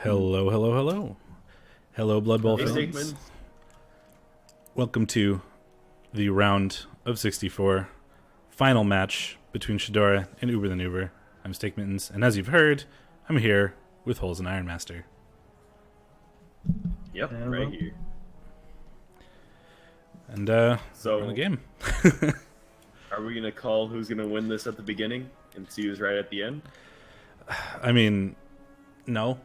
Hello, hello, hello. Hello, Blood Bowl Hey, fans. Statement. Welcome to the round of 64 final match between Shadorra and Uber the Noober. I'm Steak Mittens, and as you've heard, I'm here with Holes and Iron Master. Yep, Hello. right here. And So- we're in the game. Are we gonna call who's gonna win this at the beginning and see who's right at the end? I mean, no.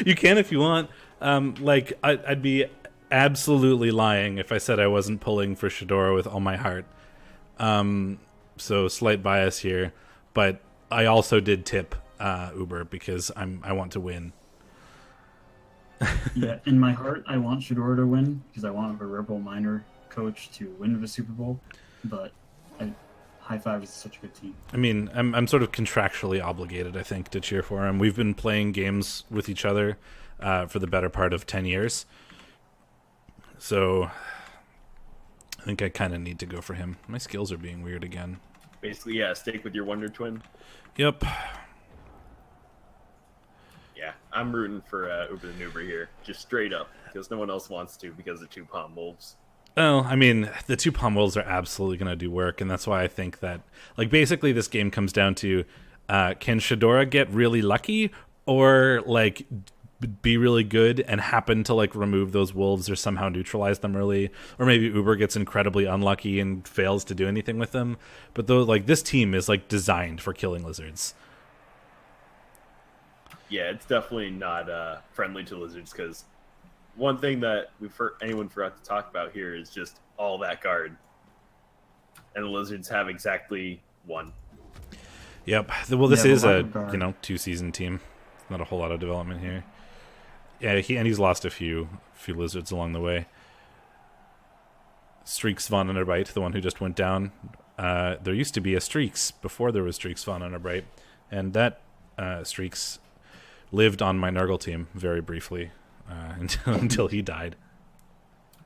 You can if you want. I'd be absolutely lying if I said I wasn't pulling for Shadorra with all my heart. So slight bias here, but I also did tip Uber because I want to win. Yeah, in my heart, I want Shadorra to win because I want a REBBL minor coach to win the Super Bowl. But High Five is such a good team. I mean, I'm sort of contractually obligated, I think, to cheer for him. We've been playing games with each other for the better part of 10 years. So I think I kind of need to go for him. My skills are being weird again. Basically, yeah, stick with your Wonder Twin. Yep. Yeah, I'm rooting for Uber the Noober here, just straight up, because no one else wants to because of two Palm Wolves. Well, I mean, the two Palm Wolves are absolutely going to do work, and that's why I think that, like, basically this game comes down to, can Shadorra get really lucky, or, like, be really good and happen to, like, remove those wolves or somehow neutralize them early, or maybe Uber gets incredibly unlucky and fails to do anything with them. But, though, like, this team is, like, designed for killing lizards. Yeah, it's definitely not friendly to lizards, because one thing that anyone forgot to talk about here is just all that guard. And the lizards have exactly one. Yep. Well, this Yeah, is the a, guard. 2-season team. Not a whole lot of development here. Yeah, he's lost a few lizards along the way. Streaks von Underbite, the one who just went down. There used to be a Streaks before there was Streaks von Underbite, and that Streaks lived on my Nurgle team very briefly until he died.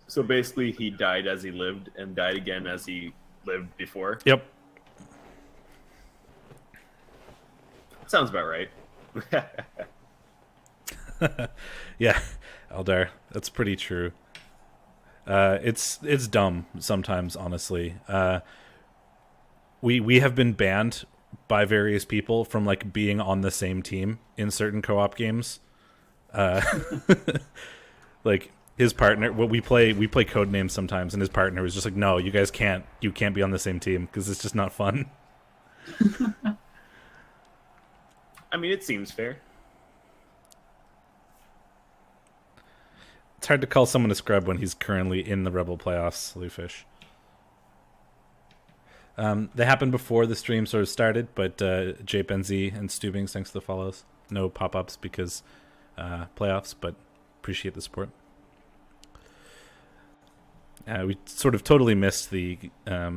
So basically, he died as he lived and died again as he lived before. Yep. Sounds about right. Yeah, Eldar, that's pretty true. It's dumb sometimes, honestly. We have been banned by various people from, like, being on the same team in certain co-op games. Like, his partner, we play Codenames sometimes, and his partner was just like, no, you guys can't be on the same team because it's just not fun. I mean, it seems fair. It's hard to call someone a scrub when he's currently in the REBBL playoffs, Lufish. They happened before the stream sort of started, but Jape NZ and Stubings, thanks to the follows. No pop-ups because playoffs, but appreciate the support. We sort of totally missed the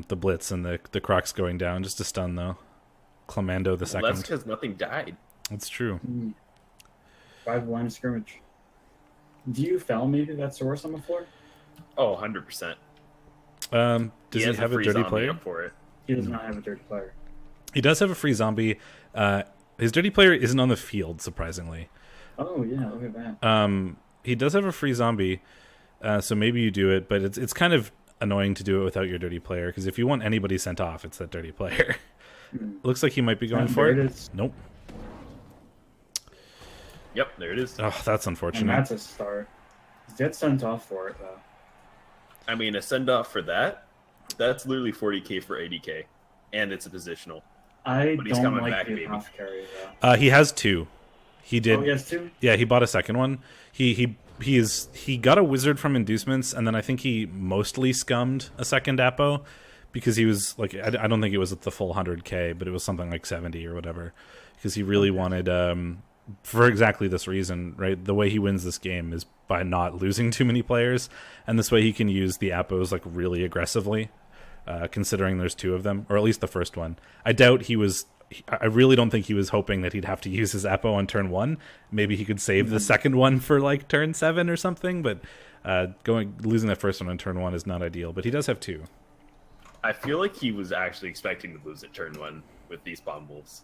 blitz and the Crocs going down. Just a stun, though. Clemando the Well, that's second. because nothing died. That's true. 5 line of scrimmage. Do you foul maybe that source on the floor? Oh, 100%. Does he has have a free dirty zombie player? up for it. He does not have a dirty player. He does have a free zombie. His dirty player isn't on the field, surprisingly. Oh yeah, look at that. He does have a free zombie, so maybe you do it, but it's kind of annoying to do it without your dirty player, because if you want anybody sent off, it's that dirty player. Looks like he might be going for There it. it is. Nope. Yep, there it is. Oh, that's And unfortunate. that's a start. He's dead sent off for it though. I mean, a send off for that's literally 40k for 80k, and it's a positional. I But he's don't coming like back, the baby. apothecary though. He has two. He did. Oh, he has 2? Yeah, he bought a second one. He got a wizard from inducements, and then I think he mostly scummed a second Apo because he was like, I don't think it was at the full 100k, but it was something like 70 or whatever, because he really wanted, for exactly this reason, right? The way he wins this game is by not losing too many players, and this way he can use the Apos like really aggressively, considering there's 2 of them, or at least the first one. I really don't think he was hoping that he'd have to use his Apo on turn 1. Maybe he could save the second one for like turn 7 or something, but losing that first one on turn 1 is not ideal. But he does have 2. I feel like he was actually expecting to lose at turn 1 with these bomb wolves.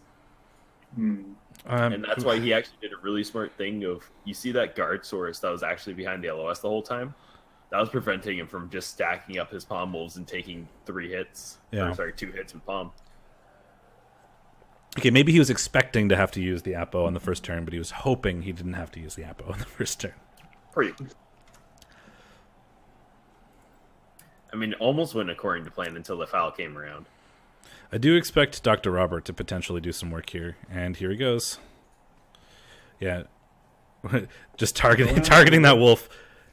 And that's why he actually did a really smart thing of, you see that guard source that was actually behind the LOS the whole time? That was preventing him from just stacking up his palm wolves and taking 3 hits. Yeah. Or, sorry, 2 hits with palm. Okay, maybe he was expecting to have to use the Apo on the first turn, but he was hoping he didn't have to use the Apo on the first turn. Pretty. I mean, almost went according to plan until the foul came around. I do expect Dr. Robert to potentially do some work here, and here he goes. Yeah, just targeting that wolf.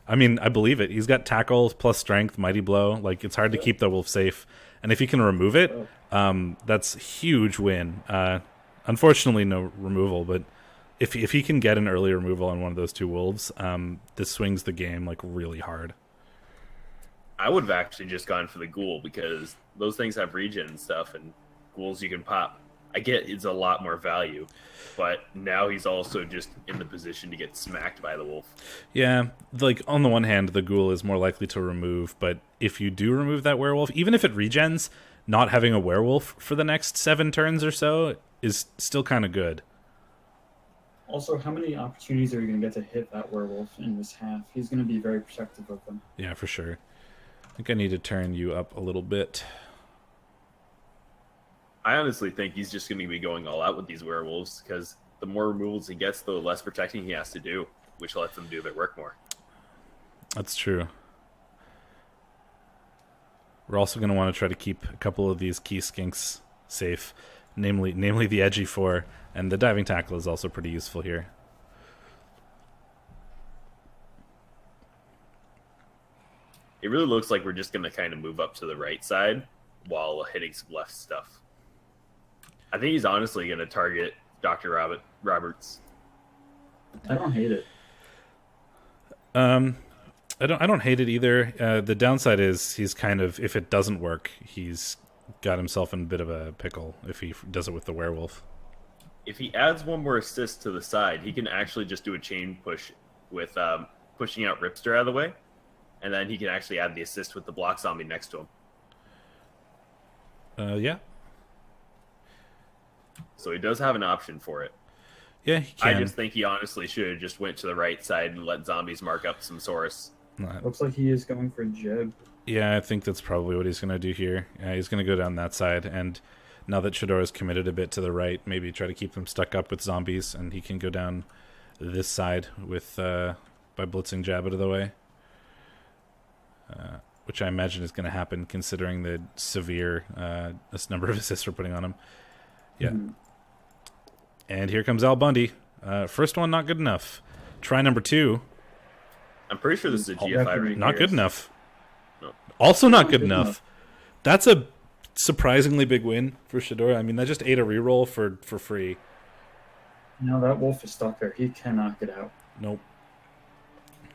I mean, I believe it. He's got tackle plus strength, mighty blow. Like, it's hard to keep the wolf safe, and if he can remove it, that's a huge win. Unfortunately, no removal, but if he can get an early removal on one of those 2 wolves, this swings the game like really hard. I would have actually just gone for the ghoul because those things have regen and stuff, and ghouls you can pop. I get it's a lot more value, but now he's also just in the position to get smacked by the wolf. Yeah, like on the one hand, the ghoul is more likely to remove, but if you do remove that werewolf, even if it regens, not having a werewolf for the next 7 turns or so is still kind of good. Also, how many opportunities are you going to get to hit that werewolf in this half? He's going to be very protective of them. Yeah, for sure. I think I need to turn you up a little bit. I honestly think he's just going to be going all out with these werewolves because the more removals he gets, the less protecting he has to do, which lets them do their work more. That's true. We're also going to want to try to keep a couple of these key skinks safe, namely the Edgy 4, and the diving tackle is also pretty useful here. It really looks like we're just going to kind of move up to the right side while hitting some left stuff. I think he's honestly going to target Dr. Roberts. I don't hate it. I don't hate it either. The downside is he's kind of, if it doesn't work, he's got himself in a bit of a pickle if he does it with the werewolf. If he adds one more assist to the side, he can actually just do a chain push with pushing out Ripster out of the way, and then he can actually add the assist with the block zombie next to him. Yeah. So he does have an option for it. Yeah, he can. I just think he honestly should have just went to the right side and let zombies mark up some Saurus. Looks like he is going for Jeb. Yeah, I think that's probably what he's going to do here. He's going to go down that side, and now that Shadorra's committed a bit to the right, maybe try to keep him stuck up with zombies, and he can go down this side with by blitzing Jab out of the way. Which I imagine is going to happen considering the severe number of assists we're putting on him. Yeah. Mm-hmm. And here comes Al Bundy. First one, not good enough. Try number 2. I'm pretty sure this is a GFI right Not here. good enough. No. Also not good enough. That's a surprisingly big win for Shadorra. I mean, that just ate a reroll for free. No, that wolf is stuck there. He cannot get out. Nope.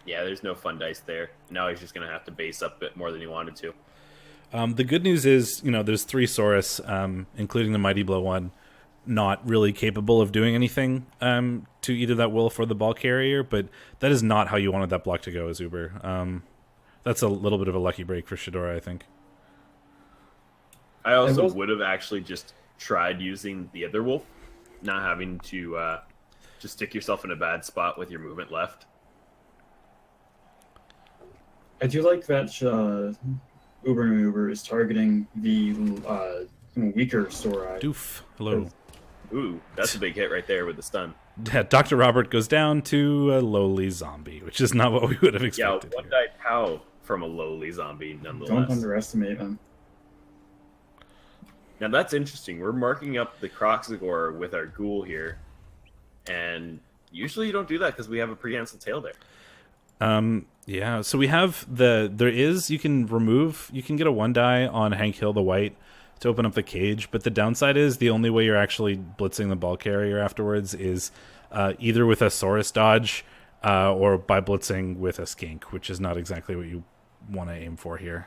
Yeah, there's no fun dice there. Now he's just going to have to base up a bit more than he wanted to. The good news is, there's 3 Saurus, including the Mighty Blow one, not really capable of doing anything to either that wolf or the ball carrier, but that is not how you wanted that block to go as Uber. That's a little bit of a lucky break for Shadorra, I think. I also would have actually just tried using the other wolf, not having to just stick yourself in a bad spot with your movement left. I do like that Uber Noober is targeting the weaker Sauri. Doof. Hello. Ooh, that's a big hit right there with the stun. Yeah, Dr. Robert goes down to a lowly zombie, which is not what we would have expected. Yeah, one died how from a lowly zombie, nonetheless. Don't underestimate him. Now that's interesting. We're marking up the Croxagore with our ghoul here, and usually you don't do that because we have a prehensile tail there. Yeah, so we have you can get a 1-die on Hank Hill the White to open up the cage, but the downside is the only way you're actually blitzing the ball carrier afterwards is either with a Saurus dodge or by blitzing with a skink, which is not exactly what you want to aim for here.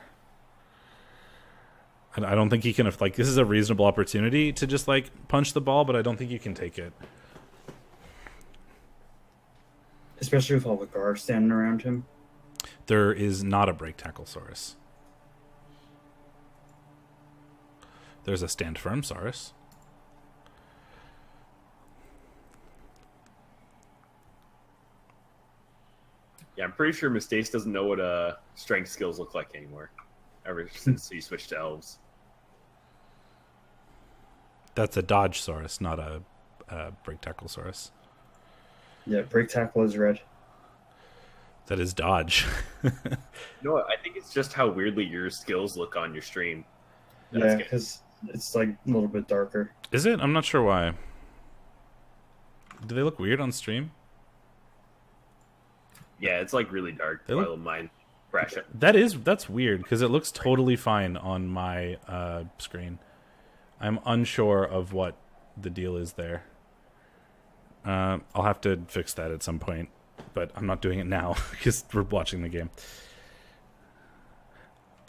I don't think he can, this is a reasonable opportunity to just punch the ball, but I don't think you can take it. Especially with all the guards standing around him. There is not a break tackle Saurus. There's a stand firm Saurus. Yeah, I'm pretty sure Mistace doesn't know what strength skills look like anymore. Ever since he switched to elves. That's a dodge Saurus, not a break tackle Saurus. Yeah, break tackle is red. That is dodge. You know what? I think it's just how weirdly your skills look on your stream. Yeah, because it's like a little bit darker. Is it? I'm not sure why. Do they look weird on stream? Yeah, it's like really dark. They look- While mine crash it. That's weird because it looks totally fine on my screen. I'm unsure of what the deal is there. I'll have to fix that at some point, but I'm not doing it now because we're watching the game.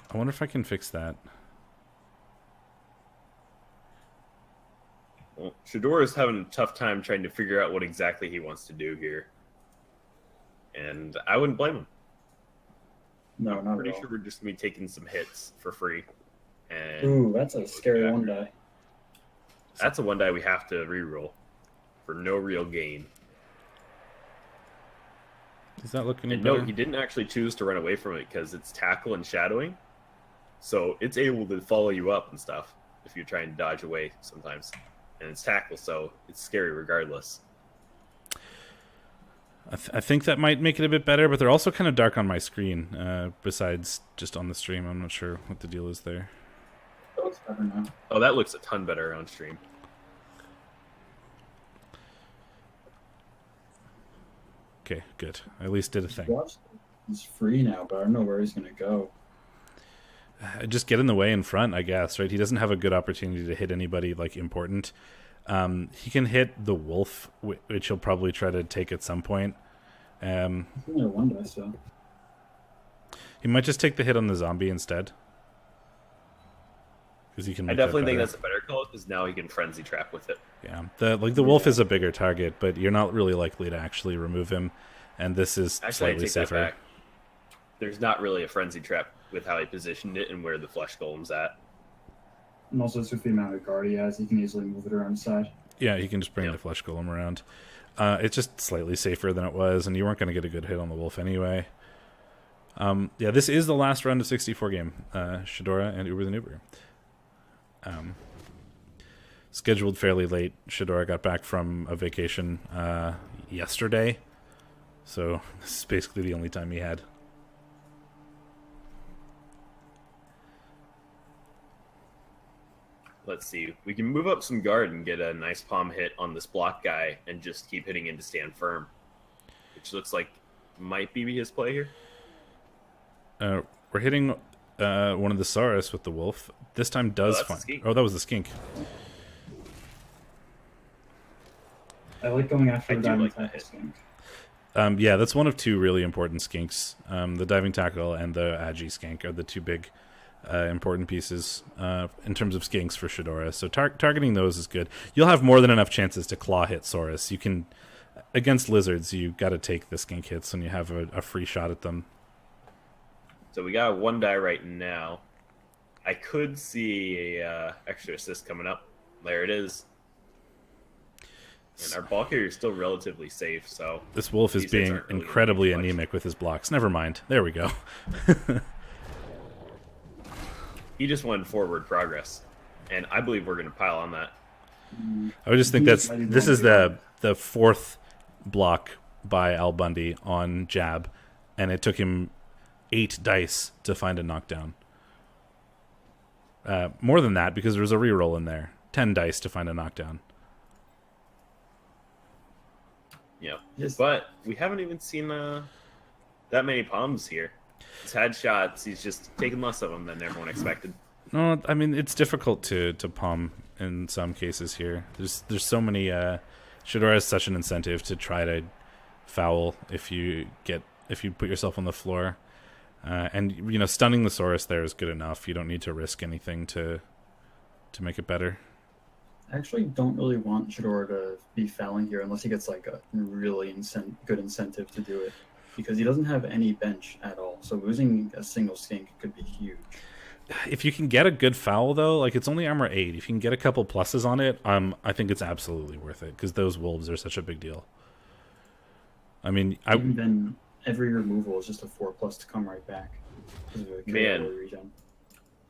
I wonder if I can fix that. Well, Shadorra is having a tough time trying to figure out what exactly he wants to do here. And I wouldn't blame him. No, not Pretty at all. sure we're just going to be taking some hits for free. And Ooh, that's a scary one die. that's a one die we have to reroll for no real gain. Does that look any And better? no, he didn't actually choose to run away from it because it's tackle and shadowing. So it's able to follow you up and stuff if you try and dodge away sometimes. And it's tackle, so it's scary regardless. I think that might make it a bit better, but they're also kind of dark on my screen. Besides just on the stream, I'm not sure what the deal is there. That looks better now. Oh, that looks a ton better on stream. Okay, good. I at least did a thing. Watch. He's free now, but I don't know where he's gonna go. Just get in the way in front, I guess, right? He doesn't have a good opportunity to hit anybody like important. He can hit the wolf, which he'll probably try to take at some point. He's only one die, so. He might just take the hit on the zombie instead. Because he can. I Make that definitely think better. that's a better call because now he can frenzy trap with it. Yeah. The wolf is a bigger target, but you're not really likely to actually remove him. And this is Actually, I slightly take that safer. back. There's not really a frenzy trap with how he positioned it and where the flesh golem's at. And also, with the amount of guard he has, he can easily move it around the side. Yeah, he can just bring the flesh golem around. It's just slightly safer than it was, and you weren't going to get a good hit on the wolf anyway. Yeah, this is the last round of 64 game. Shadorra and Uber the Noober. Scheduled fairly late. Shadorra got back from a vacation yesterday, so this is basically the only time he had. Let's see. We can move up some guard and get a nice palm hit on this block guy and just keep hitting in to stand firm. Which looks like might be his play here. We're hitting one of the Saurus with the wolf. This time does that's the find. skink. Oh, that was the skink. I like going after I the do diamond like that tackle hit. skink. Yeah, that's one of two really important skinks. The diving tackle and the agi skink are the two big important pieces in terms of skinks for Shadorra. So targeting those is good. You'll have more than enough chances to claw hit Saurus. You can against lizards. You got to take the skink hits when you have a free shot at them. So we got one die right now. I could see a extra assist coming up. There it is. And our ball carrier is still relatively safe, so This wolf is these hits being aren't really incredibly gonna be much. anemic with his blocks. Never mind. There we go. He just wanted forward progress, and I believe we're going to pile on that. I would just think this is the fourth block by Al Bundy on jab, and it took him 8 dice to find a knockdown. More than that because there was a reroll in there. 10 dice to find a knockdown. Yeah, Yes. but we haven't even seen that many palms here. He's had shots. He's just taken less of them than everyone expected. No, I mean it's difficult to palm in some cases here. There's so many. Shadorra has such an incentive to try to foul if you put yourself on the floor, and stunning the Saurus there is good enough. You don't need to risk anything to make it better. I actually don't really want Shadorra to be fouling here unless he gets like a really good incentive to do it. Because he doesn't have any bench at all. So losing a single skink could be huge. If you can get a good foul, though, like it's only armor 8. If you can get a couple pluses on it, I think it's absolutely worth it because those wolves are such a big deal. I mean, Even then, every removal is just a 4+ to come right back. Man. Regen.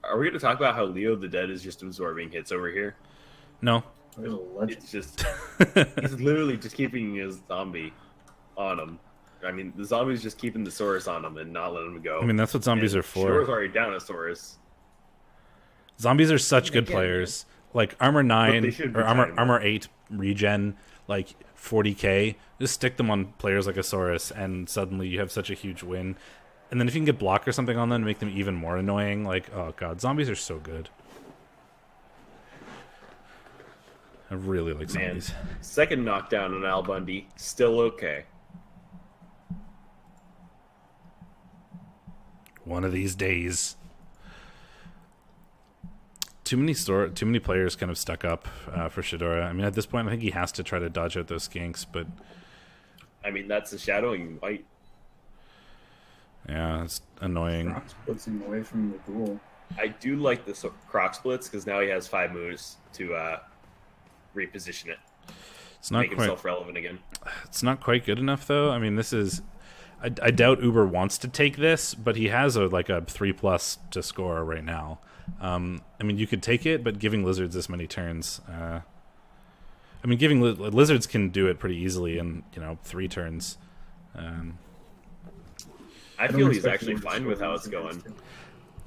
Are we going to talk about how Leo the Dead is just absorbing hits over here? No. There's a legend. It's just he's literally just keeping his zombie on him. I mean, the zombie's just keeping the Saurus on him and not letting him go. I mean, that's what zombies are for. Shadorra's already down a Saurus. Zombies are such good players. Like armor 9 or armor 8 regen, like 40k. Just stick them on players like a Saurus, and suddenly you have such a huge win. And then if you can get block or something on them, make them even more annoying. Like, oh god, zombies are so good. I really like zombies. Man, second knockdown on Al Bundy, still okay. One of these days. Too many players kind of stuck up for Shadorra. I mean, at this point, I think he has to try to dodge out those skinks, but I mean, that's the shadowing white. yeah, it's annoying. Croc splits him away from the duel. I do like the Croc splits because now he has 5 moves to reposition it. It's not make quite himself relevant again. It's not quite good enough, though. I mean, this is. I doubt Noober wants to take this, but he has a 3+ to score right now. I mean, you could take it, but giving lizards this many turns. I mean, giving lizards can do it pretty easily in 3 turns. I feel he's actually fine with how it's going.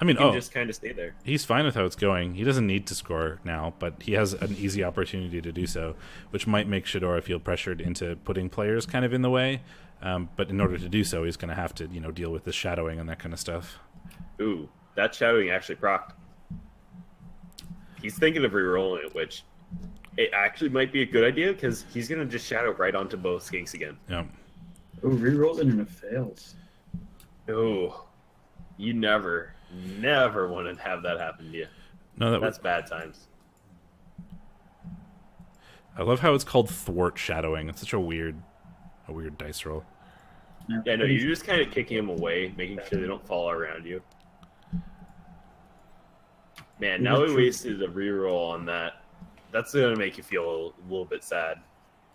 I mean, He can just kind of stay there. he's fine with how it's going. He doesn't need to score now, but he has an easy opportunity to do so, which might make Shadorra feel pressured into putting players kind of in the way. But in order to do so, he's going to have to, deal with the shadowing and that kind of stuff. Ooh, that shadowing actually procced. He's thinking of re-rolling it, which it actually might be a good idea because he's going to just shadow right onto both skinks again. Yeah. Oh, rerolls it and it fails. Ooh, you never want to have that happen to you. No, That's bad times. I love how it's called thwart shadowing. It's such a weird dice roll. Yeah, no, you're just kind of kicking them away, making sure they don't fall around you. Man, now we wasted a reroll on that. That's going to make you feel a little bit sad.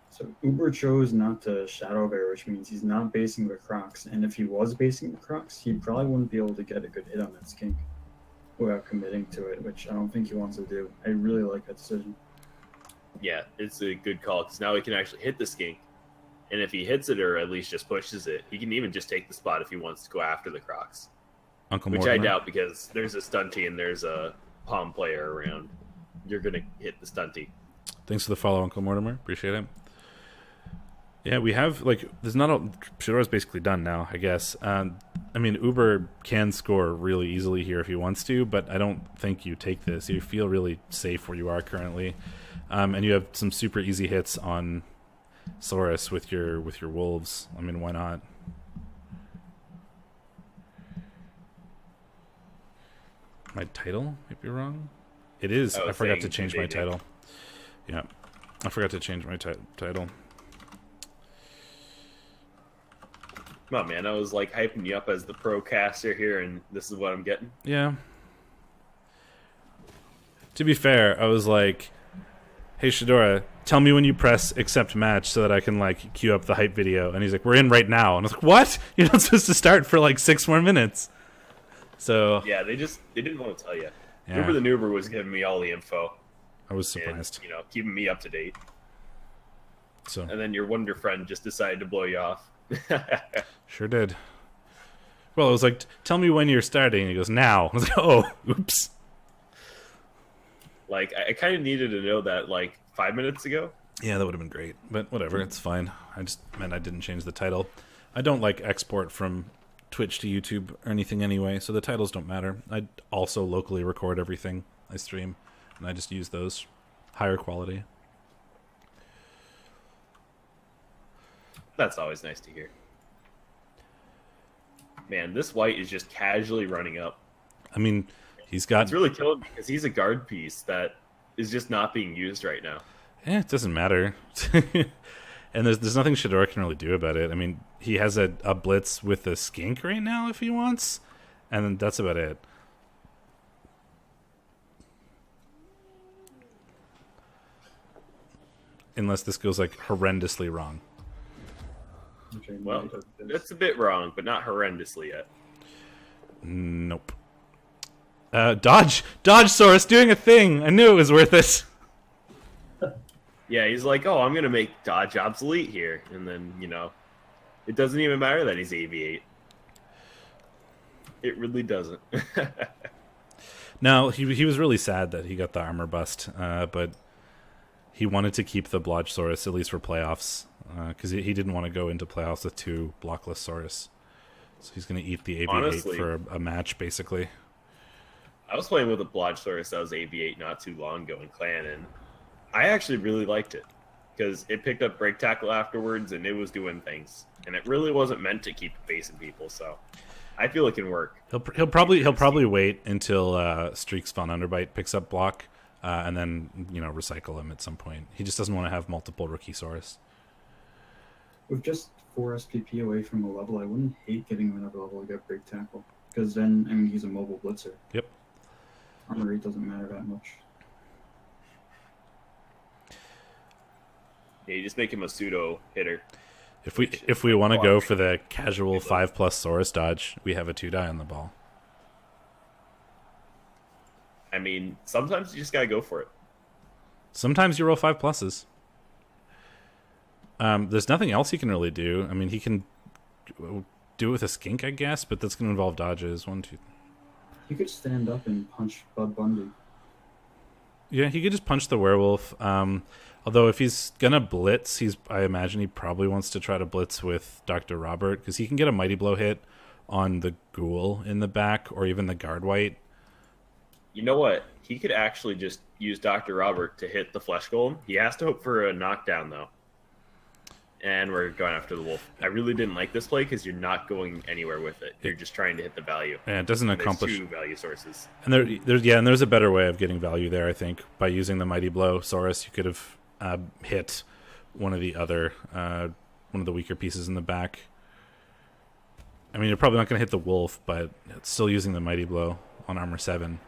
So Uber chose not to shadow bear, which means he's not basing the Crocs. And if he was basing the Crocs, he probably wouldn't be able to get a good hit on that skink without committing to it, which I don't think he wants to do. I really like that decision. Yeah, it's a good call because now he can actually hit the skink. And if he hits it or at least just pushes it, he can even just take the spot if he wants to go after the Crocs. Uncle Which Mortimer. I doubt because there's a stunty and there's a palm player around. You're going to hit the stunty. Thanks for the follow, Uncle Mortimer. Appreciate it. Yeah, we have, there's not a... Shadorra's basically done now, I guess. I mean, Uber can score really easily here if he wants to, but I don't think you take this. You feel really safe where you are currently. And you have some super easy hits on Saurus with your wolves. I mean, why not? My title might be wrong. It is. Oh, I forgot to saying change my dating. title. Yeah, I forgot to change my title. Come on, man. I was hyping you up as the pro caster here, and this is what I'm getting. Yeah. To be fair, I was like, "Hey Shadorra, tell me when you press accept match so that I can queue up the hype video." And he's like, "We're in right now." And I was like, "What? You're not supposed to start for 6 more minutes." So Yeah, they didn't want to tell you. Yeah. Noober the Noober was giving me all the info. I was surprised. And, keeping me up to date. So And then your wonder friend just decided to blow you off. sure did. Well, it was like, "Tell me when you're starting." And he goes, "Now." I was like, "Oh, oops." I kind of needed to know that 5 minutes ago. Yeah, that would have been great, but whatever, it's fine. I just meant I didn't change the title. I don't export from Twitch to YouTube or anything anyway, so the titles don't matter. I also locally record everything I stream, and I just use those. Higher quality. That's always nice to hear. Man, this white is just casually running up. I mean, he's got... It's really killing me because he's a guard piece that is just not being used right now. it doesn't matter. And there's nothing Shadorra can really do about it. I mean, he has a blitz with a skink right now if he wants, and that's about it. Unless this goes horrendously wrong. which I Well, might have missed. that's a bit wrong, but not horrendously yet. Nope. Dodge Saurus doing a thing. I knew it was worth it. Yeah, he's like, oh, I'm going to make Dodge obsolete here. And then, it doesn't even matter that he's AV8. It really doesn't. No, he was really sad that he got the armor bust, but he wanted to keep the Blodgesaurus, at least for playoffs, because he didn't want to go into playoffs with 2 blockless Saurus. So he's going to eat the AV8 Honestly, for a match, basically. I was playing with a Blodgesaurus that was AV8 not too long ago in Clan, and I actually really liked it because it picked up break tackle afterwards, and it was doing things. And it really wasn't meant to keep facing people, so I feel it can work. He'll probably wait until Streaks Von Underbite picks up block, and then recycle him at some point. He just doesn't want to have multiple rookie Saurus. With just 4 SPP away from a level, I wouldn't hate getting him another level to get break tackle. Because then, he's a mobile blitzer. Yep. Armor rate doesn't matter that much. Yeah, you just make him a pseudo hitter. If we want to go for the casual 5+ Saurus dodge, we have a 2-die on the ball. I mean, sometimes you just gotta go for it. Sometimes you roll 5+. There's nothing else he can really do. I mean, he can do it with a skink, I guess, but that's going to involve dodges. 1, 2. He could stand up and punch Bud Bundy. Yeah, he could just punch the werewolf. Although if he's gonna blitz, I imagine he probably wants to try to blitz with Dr. Robert, because he can get a mighty blow hit on the ghoul in the back or even the guard white. You know what? He could actually just use Dr. Robert to hit the flesh golem. He has to hope for a knockdown, though. And we're going after the wolf. I really didn't like this play because you're not going anywhere with it. You're just trying to hit the value. Yeah, it doesn't accomplish. There's 2 value sources. And there's a better way of getting value there. I think by using the mighty blow, Saurus, you could have hit one of the weaker pieces in the back. I mean, you're probably not going to hit the wolf, but it's still using the mighty blow on armor 7.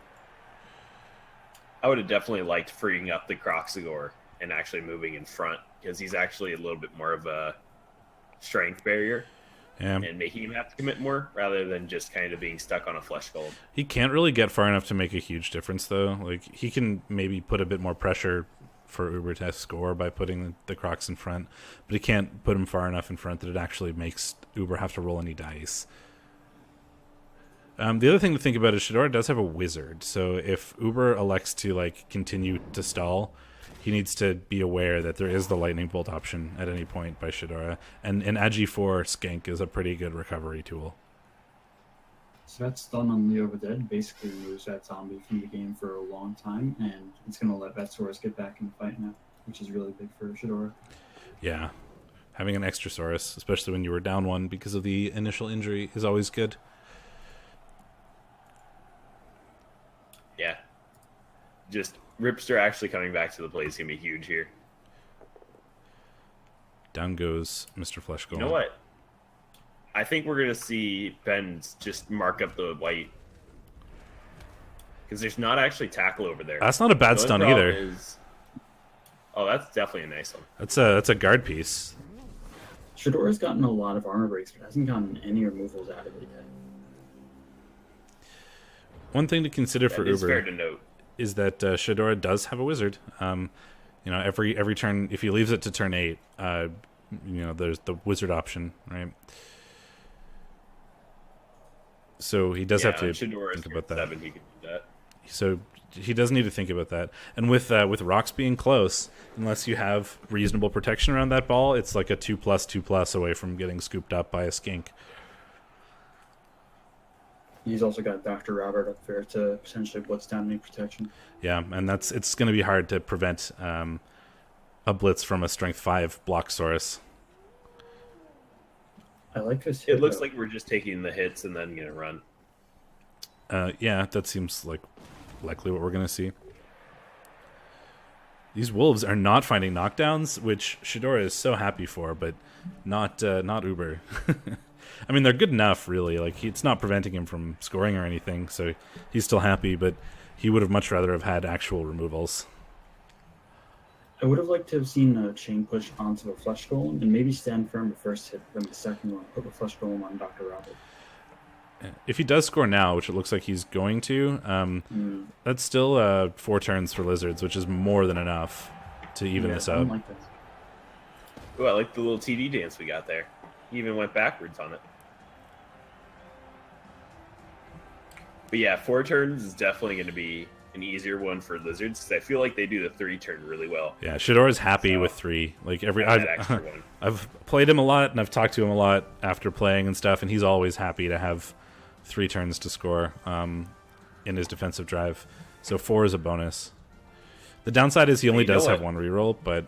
I would have definitely liked freeing up the Croxagore and actually moving in front, because he's actually a little bit more of a strength barrier. Yeah. And making him have to commit more rather than just kind of being stuck on a flesh golem. He can't really get far enough to make a huge difference, though. Like, he can maybe put a bit more pressure for Uber to score by putting the Crocs in front, but he can't put him far enough in front that it actually makes Uber have to roll any dice. The other thing to think about is Shadorra does have a wizard, so if Uber elects to continue to stall, he needs to be aware that there is the lightning bolt option at any point by Shadorra, and an Agi 4 Skank is a pretty good recovery tool. So that stun on Leo the Dead basically removes that zombie from the game for a long time, and it's going to let Vetsaurus get back in the fight now, which is really big for Shadorra. Yeah, having an extra Saurus, especially when you were down 1 because of the initial injury, is always good. Yeah. Just Ripster actually coming back to the play is going to be huge here. Down goes Mr. Flesh Golem. You know what? I think we're going to see Ben just mark up the white. Because there's not actually tackle over there. That's not a bad stun either. Oh, that's definitely a nice one. That's a guard piece. Shadorra's gotten a lot of armor breaks, but hasn't gotten any removals out of it yet. One thing to consider for Uber fair Uber to note. is that Shadorra does have a wizard. Every turn, if he leaves it to turn 8, there's the wizard option, right? So he does have to think about that. 7, he can do that. So he does need to think about that. And with rocks being close, unless you have reasonable protection around that ball, it's like a 2+2+ away from getting scooped up by a skink. He's also got Dr. Robert up there to potentially blitz down any protection. Yeah, and it's going to be hard to prevent a blitz from a strength 5 Blocksaurus. I like this. It looks like we're just taking the hits and then going to run. Yeah, that seems like likely what we're going to see. These wolves are not finding knockdowns, which Shadorra is so happy for, but not Uber. I mean, they're good enough, really. It's not preventing him from scoring or anything, so he's still happy, but he would have much rather have had actual removals. I would have liked to have seen a chain push onto the flesh golem and maybe stand firm the first hit, then the second one, put the flesh golem on Dr. Robert. If he does score now, which it looks like he's going to, that's still 4 turns for Lizards, which is more than enough to even this I out. don't like that. Ooh, I like the little TD dance we got there. He even went backwards on it. But yeah, 4 turns is definitely going to be an easier one for Lizards because I feel like they do the 3 turn really well. Yeah, Shadorra's happy with 3. Like that extra one. I've played him a lot and I've talked to him a lot after playing and stuff, and he's always happy to have 3 turns to score in his defensive drive. So 4 is a bonus. The downside is he only does have 1 reroll, but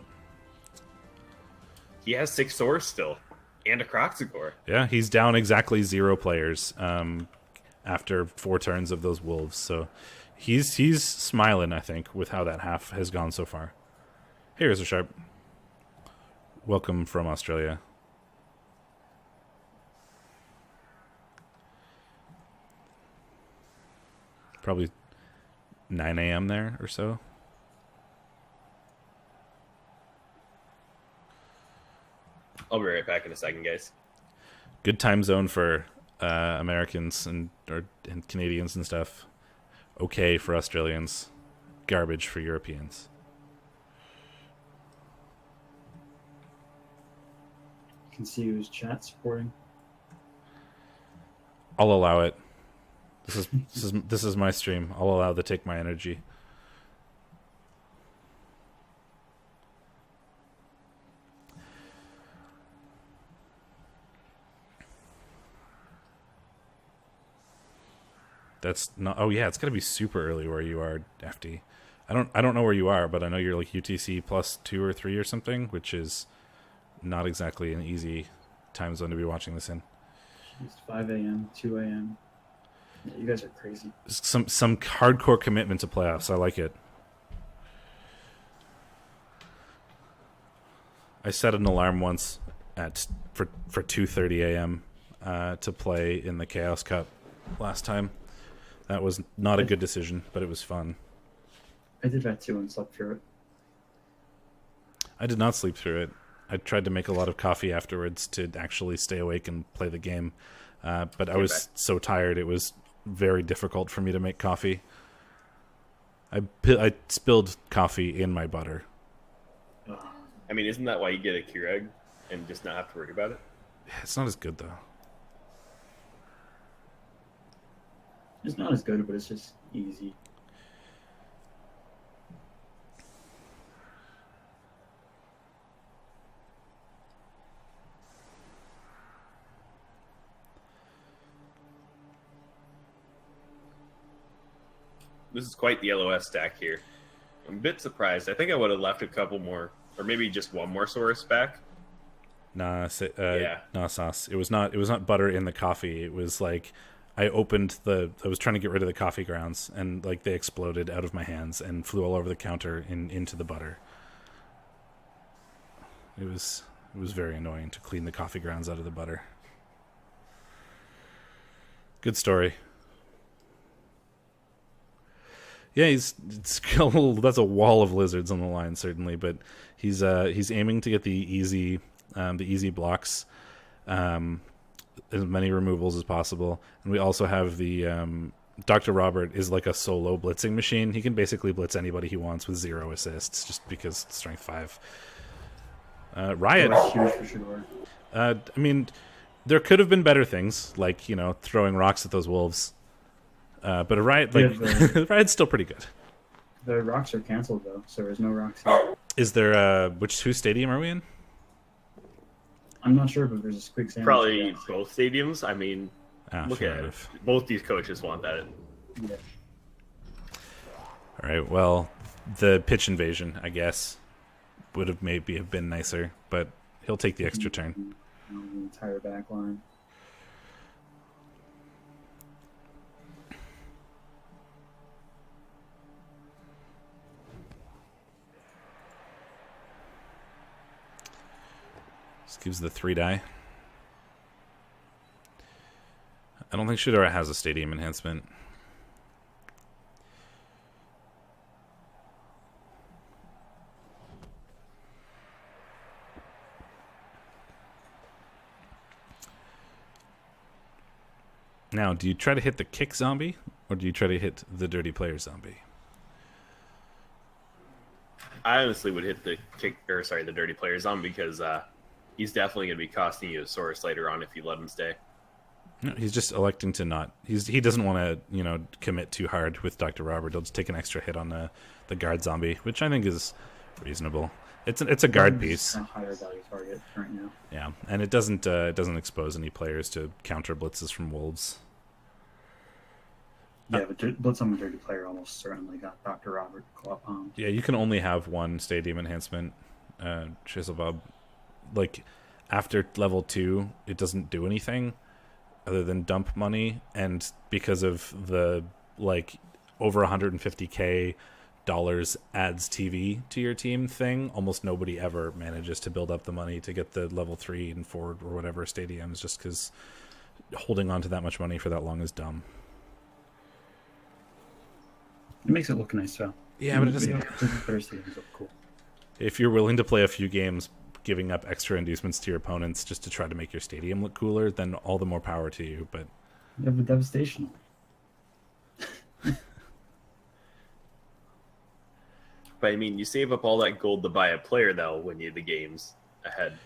he has 6 swords still and a Croxicore. yeah, he's down exactly 0 players after 4 turns of those wolves. So he's smiling, I think, with how that half has gone so far. Hey, Razor Sharp. Welcome from Australia. Probably 9 a.m. there or so. I'll be right back in a second, guys. Good time zone for Americans and Canadians and stuff. Okay for Australians. Garbage for Europeans. You can see who's chat supporting. I'll allow it. This is my stream. I'll allow the take my energy. That's not. Oh yeah, it's gotta be super early where you are, FD. I don't know where you are, but I know you're like UTC +2 or 3 or something, which is not exactly an easy time zone to be watching this in. It's 5 a.m., 2 a.m. Yeah, you guys are crazy. Some hardcore commitment to playoffs. I like it. I set an alarm once for 2:30 a.m. To play in the Chaos Cup last time. That was not a good decision, but it was fun. I did that too and slept through it. I did not sleep through it. I tried to make a lot of coffee afterwards to actually stay awake and play the game. But I was so tired, it was very difficult for me to make coffee. I spilled coffee in my butter. I mean, isn't that why you get a Keurig and just not have to worry about it? It's not as good, though. It's not as good, but it's just easy. This is quite the LOS stack here. I'm a bit surprised. I think I would have left a couple more, or maybe just one more Saurus back. Nah, Yeah. nah, sauce. It was not butter in the coffee. It was like I was trying to get rid of the coffee grounds, and like they exploded out of my hands and flew all over the counter and into the butter. It was very annoying to clean the coffee grounds out of the butter. Good story. Yeah, that's a wall of lizards on the line certainly, but he's aiming to get the easy blocks, as many removals as possible, and we also have the Dr. Robert is like a solo blitzing machine. He can basically blitz anybody he wants with 0 assists, just because strength 5. Riot. That's huge for sure. I mean, there could have been better things, like throwing rocks at those wolves. But a Riot, Riot's still pretty good. The rocks are canceled though, so there's no rocks here. Is there whose stadium are we in? I'm not sure, but there's a squeak sandwich. Probably both stadiums. I mean, look fair at enough. it. Both these coaches want that. Yeah. All right. Well, the pitch invasion, I guess, would have maybe have been nicer, but he'll take the extra turn. The entire back line. Just gives the 3 die. I don't think Shadorra has a stadium enhancement. Now, do you try to hit the kick zombie, or do you try to hit the dirty player zombie? I honestly would hit the the dirty player zombie because he's definitely going to be costing you a Saurus later on if you let him stay. No, he's just electing to not. He doesn't want to commit too hard with Dr. Robert. He'll just take an extra hit on the guard zombie, which I think is reasonable. It's a guard piece. A higher value target right now. Yeah, and it doesn't expose any players to counter blitzes from wolves. Yeah, but Blitz on the dirty player almost certainly got Dr. Robert palmed. Yeah, you can only have one stadium enhancement, Chiselbob. Like, after level 2, it doesn't do anything other than dump money, and because of the, over 150k dollars adds TV to your team thing, almost nobody ever manages to build up the money to get the level 3 and 4 or whatever stadiums, just because holding on to that much money for that long is dumb. It makes it look nice, though. Yeah, but it doesn't. Better stadiums look cool. If you're willing to play a few games giving up extra inducements to your opponents just to try to make your stadium look cooler, then all the more power to you. But you have a devastation. But I mean, you save up all that gold to buy a player that'll win you the games ahead.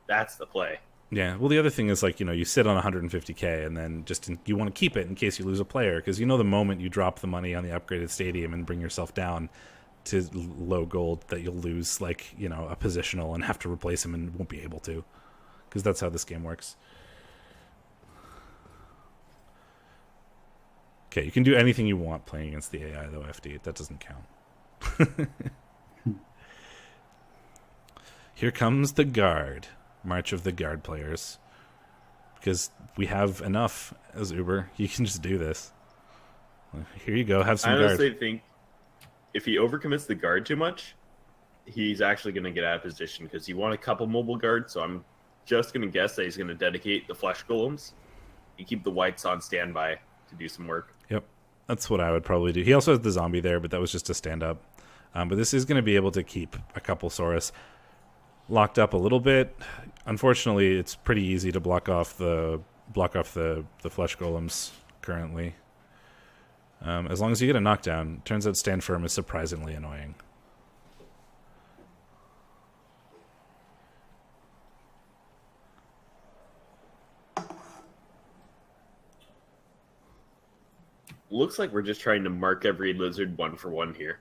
That's the play. Yeah, well, the other thing is, you sit on 150k and then you want to keep it in case you lose a player, because the moment you drop the money on the upgraded stadium and bring yourself down to low gold, that you'll lose, a positional and have to replace him and won't be able to, because that's how this game works. Okay, you can do anything you want playing against the AI, though, FD. That doesn't count. Here comes the guard. March of the guard players. Because we have enough as Uber. You can just do this. Here you go. Have some guard. I honestly think if he overcommits the guard too much, he's actually going to get out of position because you want a couple mobile guards. So I'm just going to guess that he's going to dedicate the flesh golems and keep the whites on standby to do some work. Yep. That's what I would probably do. He also has the zombie there, but that was just a stand-up. But this is going to be able to keep a couple Saurus locked up a little bit. Unfortunately, it's pretty easy to block off the flesh golems currently. As long as you get a knockdown. Turns out stand firm is surprisingly annoying. Looks like we're just trying to mark every lizard one for one here.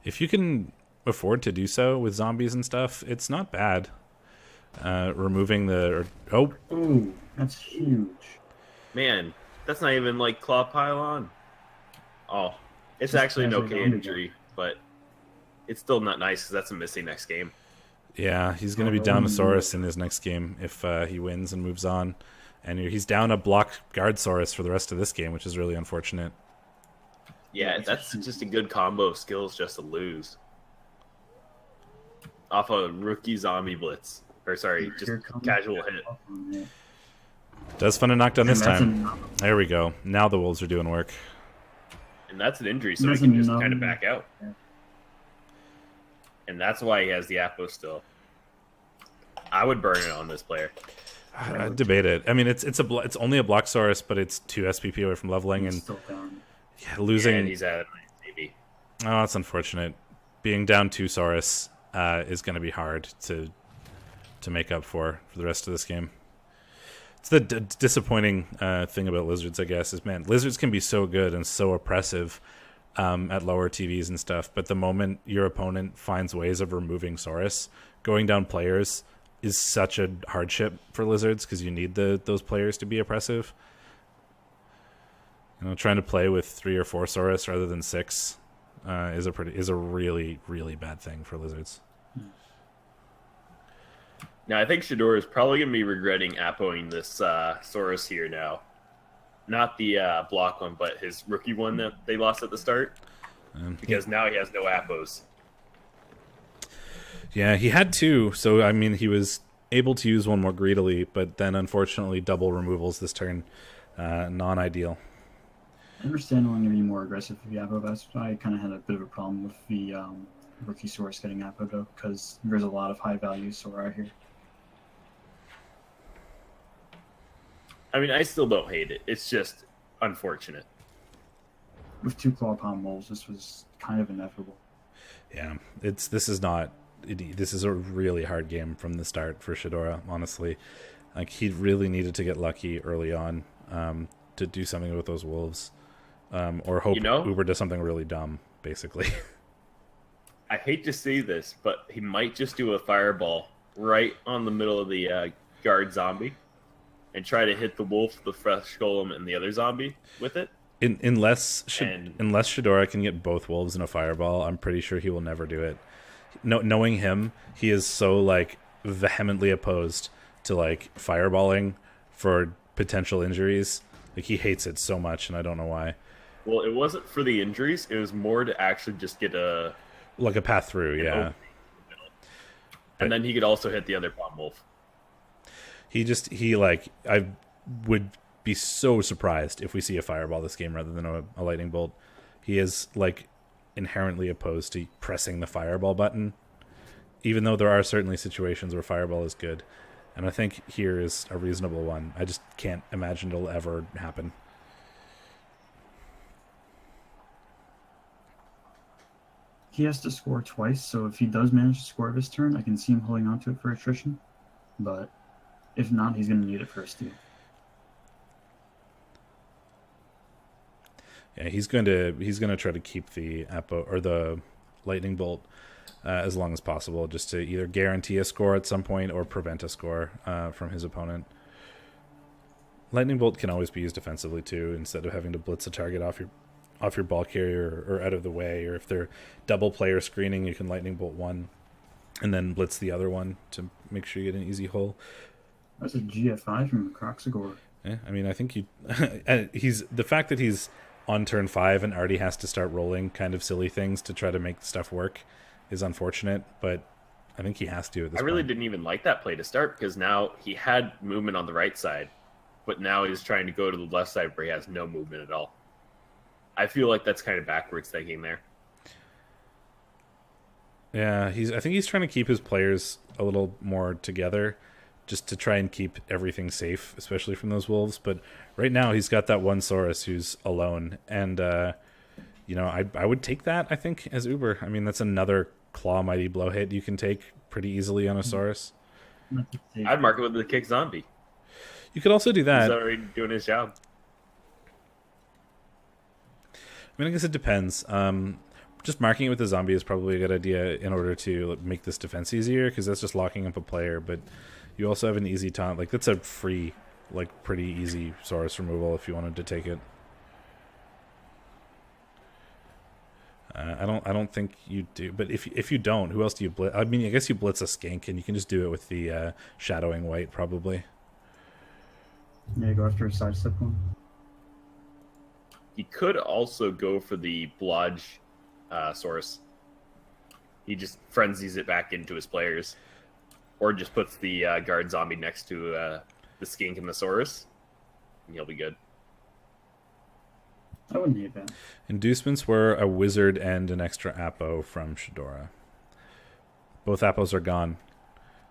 If you can afford to do so with zombies and stuff, it's not bad. Removing the... Ooh, that's huge. Man, that's not even claw pylon. Oh, it's Just actually an casual okay zombie injury, but it's still not nice because that's a missing next game. Yeah, he's going to be down a Saurus in his next game if he wins and moves on. And he's down a block guard Saurus for the rest of this game, which is really unfortunate. Yeah, that's just a good combo of skills just to lose. Off a rookie zombie blitz. Or sorry, just casual hit. Does find a knockdown this time. There we go. Now the wolves are doing work. And that's an injury, so he can just kind of back out. Yeah. And that's why he has the Apo still. I would burn it on this player. I'd debate it. I mean, it's only a block Saurus, but it's 2 SPP away from leveling, and losing. Yeah, and he's at maybe. Oh, that's unfortunate. Being down 2 Saurus is going to be hard to make up for the rest of this game. It's the disappointing thing about lizards, I guess, is, man, lizards can be so good and so oppressive at lower TVs and stuff, but the moment your opponent finds ways of removing Saurus, going down players is such a hardship for lizards because you need those players to be oppressive. Trying to play with 3 or 4 Saurus rather than 6 is a really, really bad thing for lizards. Now, I think Shadorra is probably going to be regretting Apoing this Saurus here now. Not the block one, but his rookie one that they lost at the start. Because now he has no Apos. Yeah, he had 2, so I mean, he was able to use one more greedily, but then unfortunately double removals this turn. Non-ideal. I understand wanting to be more aggressive with the Apo, but that's why I kind of had a bit of a problem with the rookie Saurus getting Apo, though, because there's a lot of high-value Saurus out here. I mean, I still don't hate it. It's just unfortunate. With 2 claw palm moles, this was kind of inevitable. Yeah, this is not. This is a really hard game from the start for Shadorra. Honestly, like he really needed to get lucky early on to do something with those wolves, or hope Uber does something really dumb. Basically, I hate to say this, but he might just do a fireball right on the middle of the guard zombie, and try to hit the wolf, the fresh golem, and the other zombie with it. Unless Shadorra can get both wolves in a fireball, I'm pretty sure he will never do it. Knowing him, he is so like vehemently opposed to like fireballing for potential injuries. Like he hates it so much, and I don't know why. Well, it wasn't for the injuries; it was more to actually just get a path through, yeah. And then he could also hit the other palm wolf. I would be so surprised if we see a fireball this game rather than a lightning bolt. He is like inherently opposed to pressing the fireball button, even though there are certainly situations where fireball is good, and I think here is a reasonable one. I just can't imagine it'll ever happen. He has to score twice, so if he does manage to score this turn, I can see him holding on to it for attrition, but if not, he's going to need it for a steal. Yeah, he's going to try to keep the Apo or the lightning bolt as long as possible, just to either guarantee a score at some point or prevent a score from his opponent. Lightning bolt can always be used defensively too, instead of having to blitz a target off your ball carrier or out of the way, or if they're double player screening, you can lightning bolt one and then blitz the other one to make sure you get an easy hole. That's a GFI from Croxagore. Yeah, I mean, I think the fact that he's on turn 5 and already has to start rolling kind of silly things to try to make stuff work is unfortunate, but I think he has to at this point. I really didn't even like that play to start, because now he had movement on the right side, but now he's trying to go to the left side where he has no movement at all. I feel like that's kind of backwards thinking there. Yeah, I think he's trying to keep his players a little more together, just to try and keep everything safe, especially from those wolves. But right now he's got that one Saurus who's alone, and I would take that, I think, as Uber. I mean, that's another claw mighty blow hit you can take pretty easily on a Saurus. I'd mark it with the kick zombie. You could also do that. He's already doing his job. I mean, I guess it depends. Just marking it with the zombie is probably a good idea in order to make this defense easier, because that's just locking up a player. But you also have an easy taunt. Like, that's a free, like, pretty easy Saurus removal if you wanted to take it. I don't think you do. But if you don't, who else do you blitz? I mean, I guess you blitz a skink, and you can just do it with the shadowing white, probably. Yeah, go after a sidestep one. He could also go for the blodge source. He just frenzies it back into his players, or just puts the guard zombie next to the skink and the Saurus, and he'll be good. I wouldn't hate that. Inducements were a wizard and an extra Apo from Shadorra. Both Apos are gone.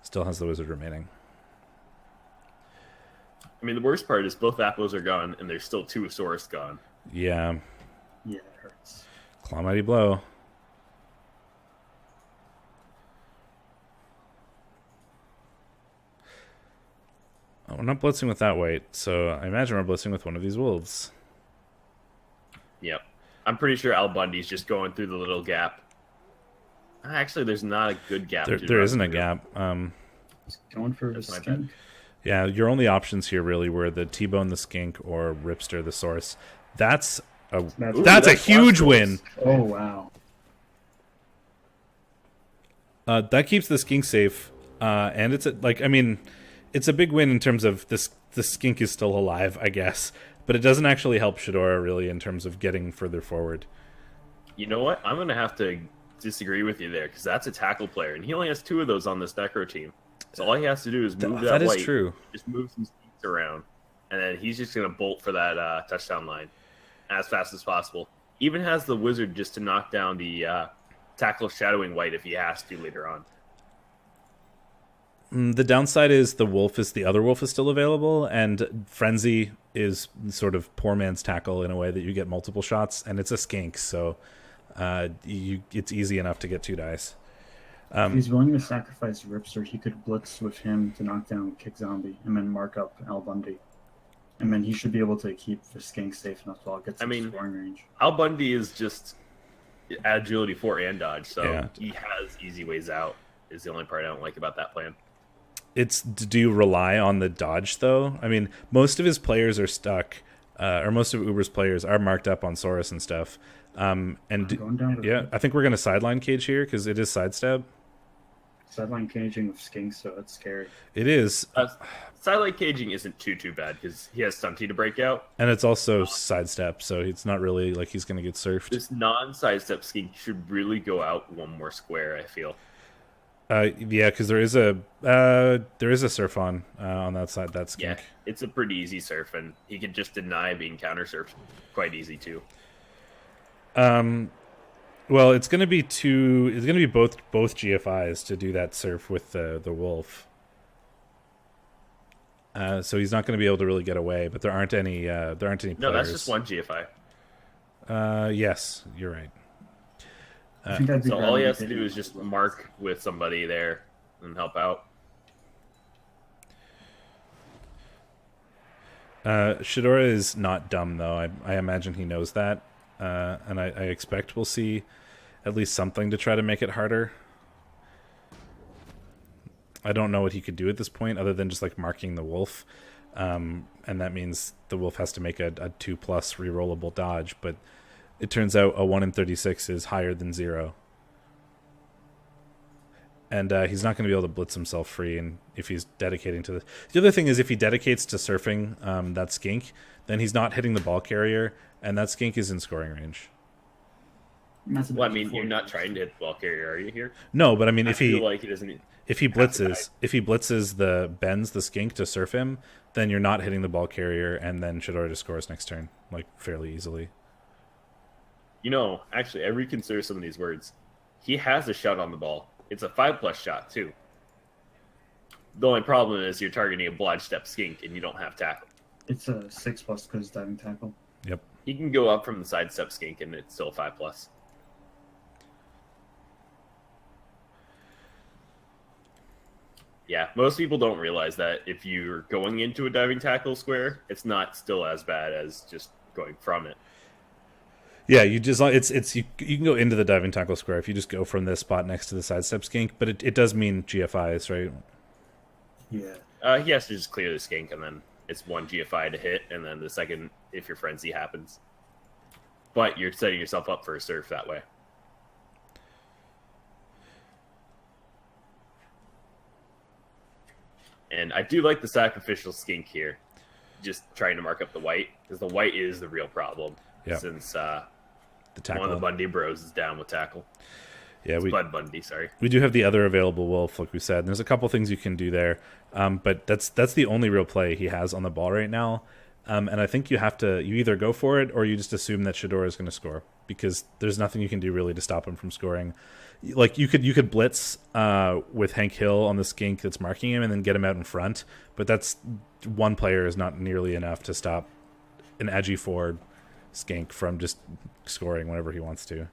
Still has the wizard remaining. I mean, the worst part is both Apos are gone, and there's still 2 Saurus gone. Yeah. Yeah, it hurts. Claw mighty blow. Oh, we're not blitzing with that weight, so I imagine we're blitzing with one of these wolves. Yep. I'm pretty sure Al Bundy's just going through the little gap. Actually, there's not a good gap. There isn't a gap. He's going for a skink. Yeah, your only options here really were the T-Bone the Skink or Ripster the Source. That's a huge win. Oh, wow. That keeps the Skink safe, and it's it's a big win in terms of this. The Skink is still alive, I guess, but it doesn't actually help Shadorra really in terms of getting further forward. You know what? I'm gonna have to disagree with you there, because that's a tackle player, and he only has 2 of those on this Necro team. So all he has to do is move that white, true. Just move some skinks around, and then he's just gonna bolt for that touchdown line as fast as possible. Even has the wizard just to knock down the tackle shadowing white if he has to later on. The downside is the other wolf is still available, and Frenzy is sort of poor man's tackle in a way that you get multiple shots, and it's a skink, so it's easy enough to get 2 dice. If he's willing to sacrifice Ripster, he could blitz with him to knock down Kick Zombie and then mark up Al Bundy. And then he should be able to keep the skink safe enough while it gets some scoring range. Al Bundy is just agility 4 and dodge, so Yeah. he has easy ways out, is the only part I don't like about that plan. Do you rely on the dodge, though? I mean, most of his players are stuck, or most of Uber's players are marked up on Saurus and stuff. Going down to I think we're going to sideline cage here because it is sidestep. sideline caging with skinks, so that's scary. It is. Sideline caging isn't too bad because he has Stunty to break out. And it's also sidestep, so it's not really like he's going to get surfed. This non-sidestep skink should really go out one more square, I feel. Yeah, because there is a surf on that side. That skink. Yeah, it's a pretty easy surf, and he can just deny being counter surfed quite easy too. Well, it's going to be both GFIs to do that surf with the wolf. So he's not going to be able to really get away. But there aren't any players. No, that's just one GFI. Yes, you're right. I think that'd be So better all he than has to do hitting is just mark with somebody there and help out. Shadorra is not dumb, though. I imagine he knows that. And I expect we'll see at least something to try to make it harder. I don't know what he could do at this point other than just like marking the wolf. And that means the wolf has to make a 2+ rerollable dodge, but it turns out a 1 in 36 is higher than 0. And he's not going to be able to blitz himself free. And if he's dedicating to the other thing is if he dedicates to surfing that skink, then he's not hitting the ball carrier, and that skink is in scoring range. Well, I mean, you're not trying to hit the ball carrier, are you here? No, but I mean, I feel like he doesn't. if he blitzes the bends the skink to surf him, then you're not hitting the ball carrier, and then Shadorra just scores next turn like fairly easily. You know, actually, I reconsider some of these words. He has a shot on the ball. It's a 5+ shot too. The only problem is you're targeting a blodge step skink, and you don't have tackle. It's a 6+ because it's diving tackle. Yep. He can go up from the sidestep skink, and it's still 5+. Yeah, most people don't realize that if you're going into a diving tackle square, it's not still as bad as just going from it. Yeah, you just you can go into the diving tackle square if you just go from this spot next to the sidestep skink, but it does mean GFIs, right? Yeah. He has to just clear the skink, and then it's 1 GFI to hit, and then the second if your frenzy happens. But you're setting yourself up for a surf that way. And I do like the sacrificial skink here, just trying to mark up the white, because the white is the real problem. Yeah. Since The tackle. one of the Bundy bros is down with tackle. Yeah, Bud Bundy, sorry. We do have the other available wolf, like we said. And there's a couple things you can do there, but that's the only real play he has on the ball right now. And I think you either go for it or you just assume that Shadorra is going to score, because there's nothing you can do really to stop him from scoring. Like you could blitz with Hank Hill on the skink that's marking him and then get him out in front, but that's one player is not nearly enough to stop an Agi Ford skink from just scoring whenever he wants to.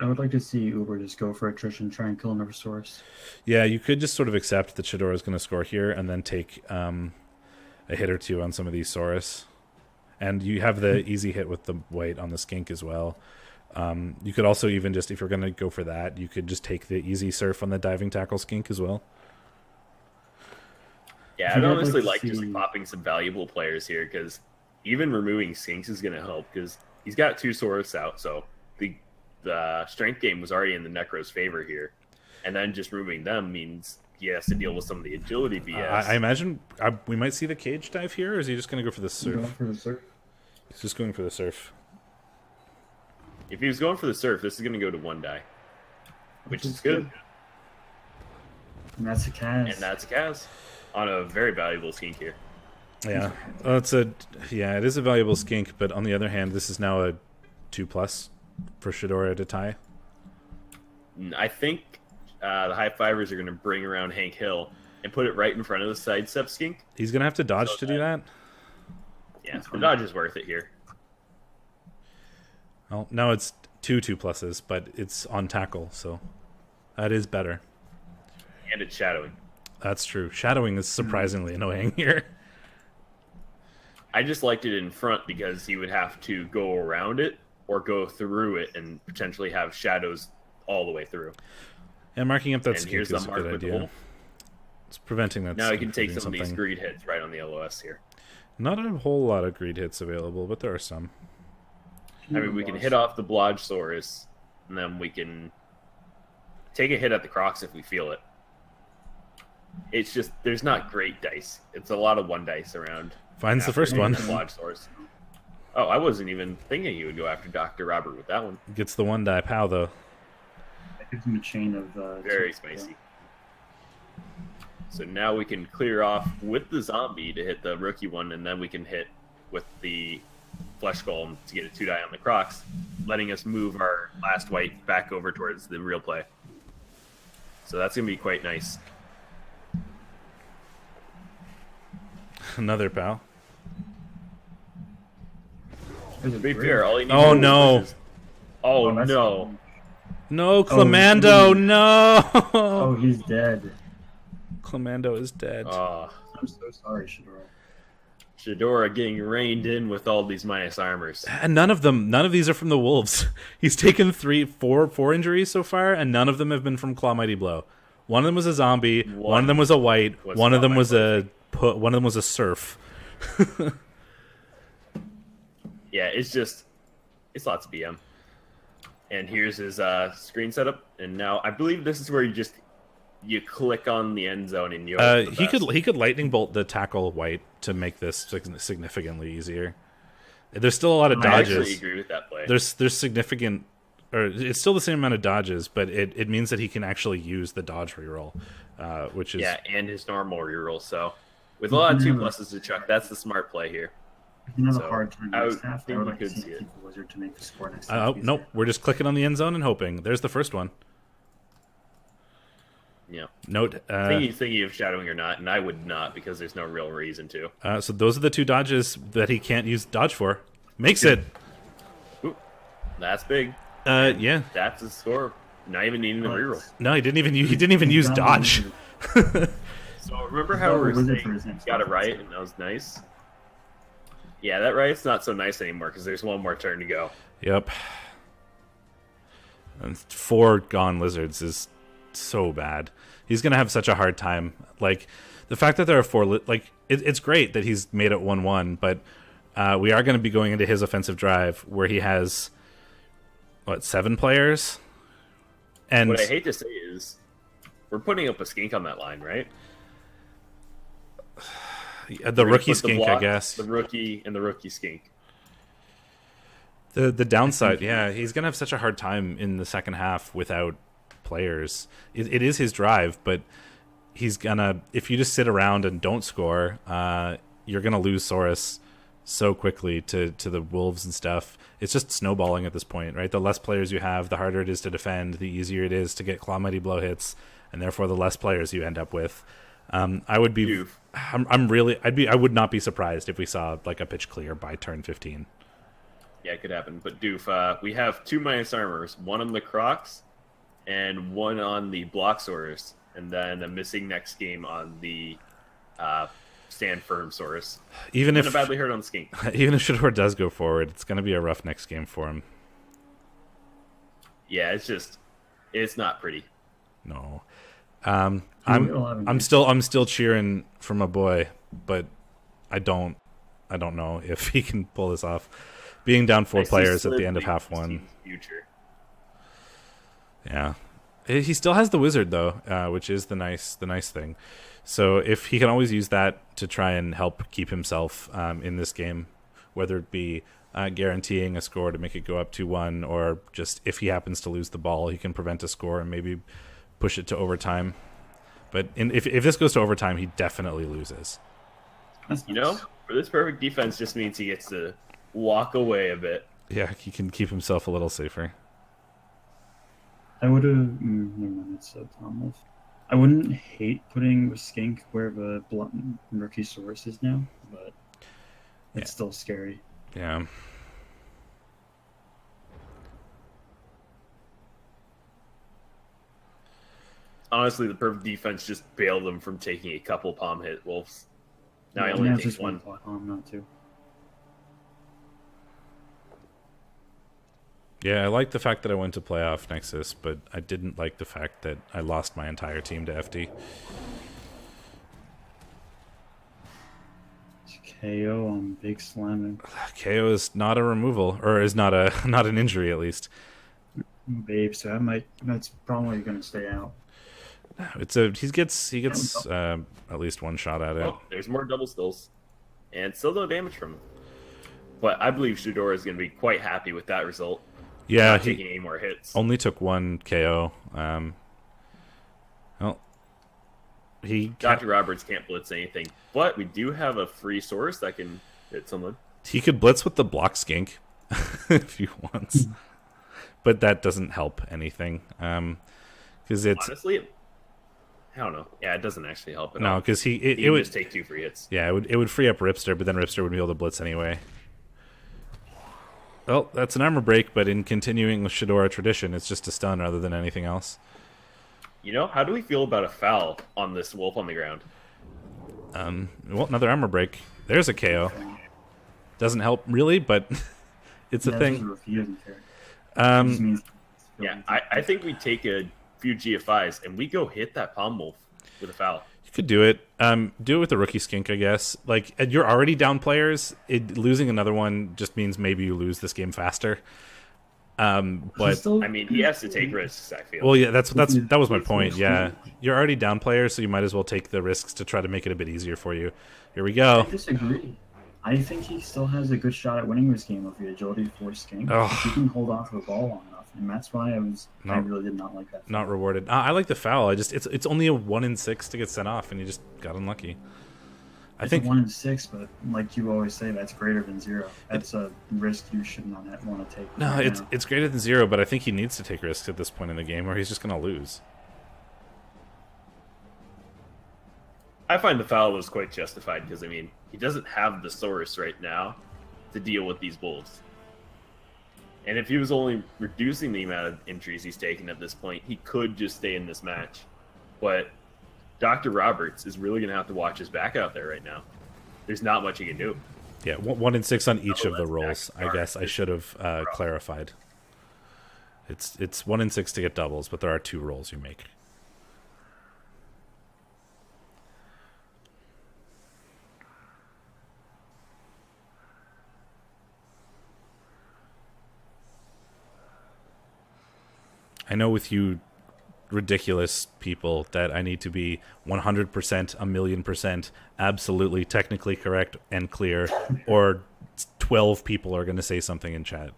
I would like to see Uber just go for attrition, try and kill another source. Yeah, you could just sort of accept that Shadorra is going to score here and then take a hit or two on some of these Saurus. And you have the easy hit with the white on the skink as well. You could also even just, if you're going to go for that, you could just take the easy surf on the diving tackle skink as well. Yeah, I'd honestly like just popping some valuable players here, because even removing skinks is going to help, because he's got 2 Saurus out, so the strength game was already in the Necro's favor here. And then just removing them means he has to deal with some of the agility BS. I imagine we might see the cage dive here, or is he just going to go for the surf? Going for the surf. He's just going for the surf. If he was going for the surf, this is going to go to 1 die, which is good. And that's a Kaz. And that's Kaz on a very valuable skink here. Yeah, it is a valuable skink, but on the other hand, this is now a 2+ for Shadorra to tie. I think the high fivers are going to bring around Hank Hill, and put it right in front of the sidestep skink. He's gonna have to dodge to do that. Yeah, the dodge is worth it here. Well, now it's 2/2+s, but it's on tackle, so that is better. And it's shadowing. That's true. Shadowing is surprisingly annoying here. I just liked it in front because he would have to go around it or go through it and potentially have shadows all the way through. And marking up that And skink here's is the a mark good with the idea. wolf. It's preventing that. Now he skink can from take doing some of these something. greed hits right on the LOS here. Not a whole lot of greed hits available, but there are some. I mean, we can hit off the Blodgesaurus, and then we can take a hit at the Crocs if we feel it. It's just, there's not great dice. It's a lot of 1 dice around. Finds the first one. Blodgesaurus. Oh, I wasn't even thinking he would go after Dr. Robert with that one. Gets the 1-die pow, though. That gives him a chain of... Very spicy. So now we can clear off with the zombie to hit the rookie one, and then we can hit with the flesh golem to get a 2-die on the Crocs, letting us move our last white back over towards the real play. So that's going to be quite nice. Another pow. To be fair, all he needs Oh, to do no. is... Oh, that's- no. No, Clemando, no! Oh, he's dead. Clemando is dead. I'm so sorry, Shadorra. Shadorra getting reined in with all these minus armors. And none of these are from the Wolves. He's taken four injuries so far, and none of them have been from Claw Mighty Blow. One of them was a zombie, one of them was a white, one of them was one of them was a surf. Yeah, it's lots of BM. And here's his screen setup. And now I believe this is where you click on the end zone and you. He could lightning bolt the tackle white to make this significantly easier. There's still a lot of dodges. I actually agree with that play. There's significant, or it's still the same amount of dodges, but it means that he can actually use the dodge reroll, which is and his normal reroll. So with a lot of 2+s to chuck, that's the smart play here. You have So, a hard time I next half. I think would we like to could see see it. keep the wizard to make the score next half. nope. We're just clicking on the end zone and hoping. There's the first one. Yeah. Note. Thinking of shadowing or not, and I would not because there's no real reason to. So those are the 2 dodges that he can't use dodge for. Makes it. Ooh, that's big. Yeah. That's the score. Not even needing a reroll. No, he didn't even use dodge. So remember how we were Wizard for his saying next got a offense, riot yeah. and that was nice? Yeah, that riot's not so nice anymore because there's one more turn to go. Yep. And 4 gone lizards is so bad. He's gonna have such a hard time. Like the fact that there are 4, it's great that he's made it 1-1, but we are going to be going into his offensive drive where he has 7 players. And What I hate to say is, we're putting up a skink on that line, right? the We're rookie gonna put the skink, I block, guess. the rookie and the rookie skink. The downside, yeah, he's gonna have such a hard time in the second half without players. It is his drive, but he's gonna, if you just sit around and don't score, you're gonna lose Saurus so quickly to the Wolves and stuff. It's just snowballing at this point, right? The less players you have, the harder it is to defend, the easier it is to get Claw Mighty Blow hits, and therefore the less players you end up with. I would be, Doof. I would not be surprised if we saw like a pitch clear by turn 15. Yeah, it could happen. But Doof, we have 2 minus armors, one on the Crocs and one on the Blocksaurus, and then a missing next game on the Stand Firm Saurus. Even And if a badly hurt on the skink. even if Shadorra does go forward, it's going to be a rough next game for him. Yeah, it's not pretty. No, We'll have him I'm still cheering for my boy, but I don't know if he can pull this off. Being down 4 I see players at the Slid end of leading half this one, team's future. yeah. He still has the wizard though, which is the nice thing. So if he can always use that to try and help keep himself in this game, whether it be guaranteeing a score to make it go up 2-1, or just if he happens to lose the ball, he can prevent a score and maybe push it to overtime. But if this goes to overtime, he definitely loses. You know, for this perfect defense just means he gets to walk away a bit. Yeah, he can keep himself a little safer. I would have. Never mind, it's Tom Wolf. I wouldn't hate putting Skink where the rookie source is now, but it's still scary. Yeah. Honestly, the perfect defense just bailed them from taking a couple palm hit wolves. Now he Yeah, only it's takes just one. not two. Yeah, I like the fact that I went to playoff Nexus, but I didn't like the fact that I lost my entire team to FD. KO on Big Slam. KO is not a removal, or is not a not an injury at least. Babe, so that's probably going to stay out. He gets at least one shot at it. Oh, there's more double stills, and still no damage from him. But I believe Shadorra is going to be quite happy with that result. Yeah, not taking any more hits. Only took one KO. Dr. Roberts can't blitz anything, but we do have a free source that can hit someone. He could blitz with the block skink if he wants, but that doesn't help anything. Because it's honestly, I don't know. Yeah, it doesn't actually help at all. No, because it would just take 2 free hits. Yeah, it would free up Ripster, but then Ripster would be able to blitz anyway. Well, that's an armor break, but in continuing with Shadorra tradition, it's just a stun rather than anything else. You know, how do we feel about a foul on this wolf on the ground? Well, another armor break. There's a KO. Doesn't help really, but it's a thing. Yeah, I think we take a few GFIs and we go hit that palm wolf with a foul. You could do it. Do it with the rookie skink, I guess. Like, you're already down players. Losing another one just means maybe you lose this game faster. But I mean, he has to take risks, I feel. Well, yeah, that was my point. Yeah, you're already down players, so you might as well take the risks to try to make it a bit easier for you. Here we go. I disagree. I think he still has a good shot at winning this game with the agility 4 skink. Oh. If he can hold off the ball long enough, and that's why I really did not like that. Not rewarded. I like the foul. It's only a 1 in 6 to get sent off, and you just got unlucky. I think 1 in 6, but like you always say, that's greater than 0. That's a risk you should not want to take. No, it's greater than 0, but I think he needs to take risks at this point in the game, or he's just going to lose. I find the foul was quite justified because, I mean, he doesn't have the source right now to deal with these wolves. And if he was only reducing the amount of injuries he's taken at this point, he could just stay in this match. But Dr. Roberts is really going to have to watch his back out there right now. There's not much he can do. Yeah, 1 in 6 on each of the rolls. I guess I should have clarified. It's 1 in 6 to get doubles, but there are 2 rolls you make. I know with you ridiculous people that I need to be 100%, 1,000,000%, absolutely technically correct and clear, or 12 people are going to say something in chat.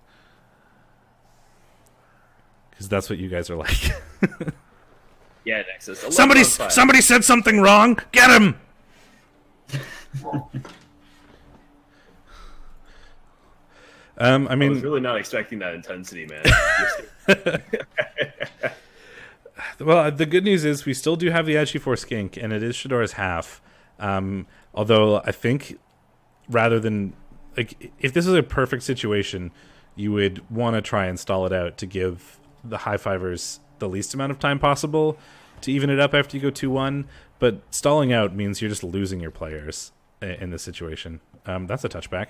Because that's what you guys are like. Yeah, Nexus. Somebody said something wrong. Get him! I was really not expecting that intensity, man. Well, the good news is we still do have the RE64 skink, and it is Shadorra's half. Although I think rather than if this is a perfect situation, you would want to try and stall it out to give the high fivers the least amount of time possible to even it up after you go 2-1. But stalling out means you're just losing your players in this situation. That's a touchback.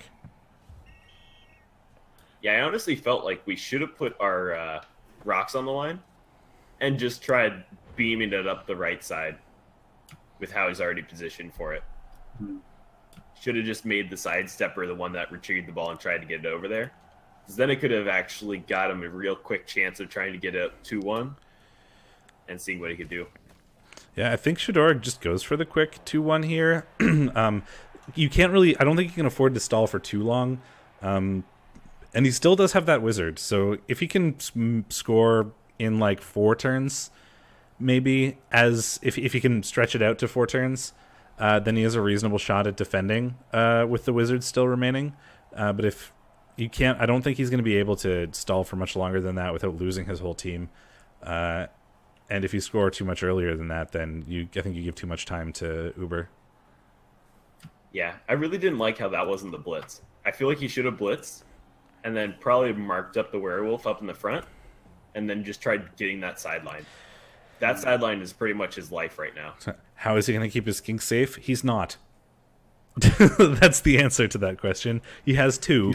Yeah, I honestly felt like we should have put our rocks on the line and just tried beaming it up the right side with how he's already positioned for it. Should have just made the sidestepper the one that retrieved the ball and tried to get it over there. Because then it could have actually got him a real quick chance of trying to get it 2-1 and seeing what he could do. Yeah, I think Shadorra just goes for the quick 2-1 here. You can't really... I don't think you can afford to stall for too long. And he still does have that wizard. So if he can score in like 4 turns, maybe, if he can stretch it out to 4 turns, then he has a reasonable shot at defending with the wizard still remaining. But if you can't, I don't think he's going to be able to stall for much longer than that without losing his whole team. And if you score too much earlier than that, then I think you give too much time to Uber. Yeah, I really didn't like how that wasn't the blitz. I feel like he should have blitzed and then probably marked up the werewolf up in the front and then just tried getting that sideline. That sideline is pretty much his life right now. How is he going to keep his skink safe? He's not. That's the answer to that question. He has two.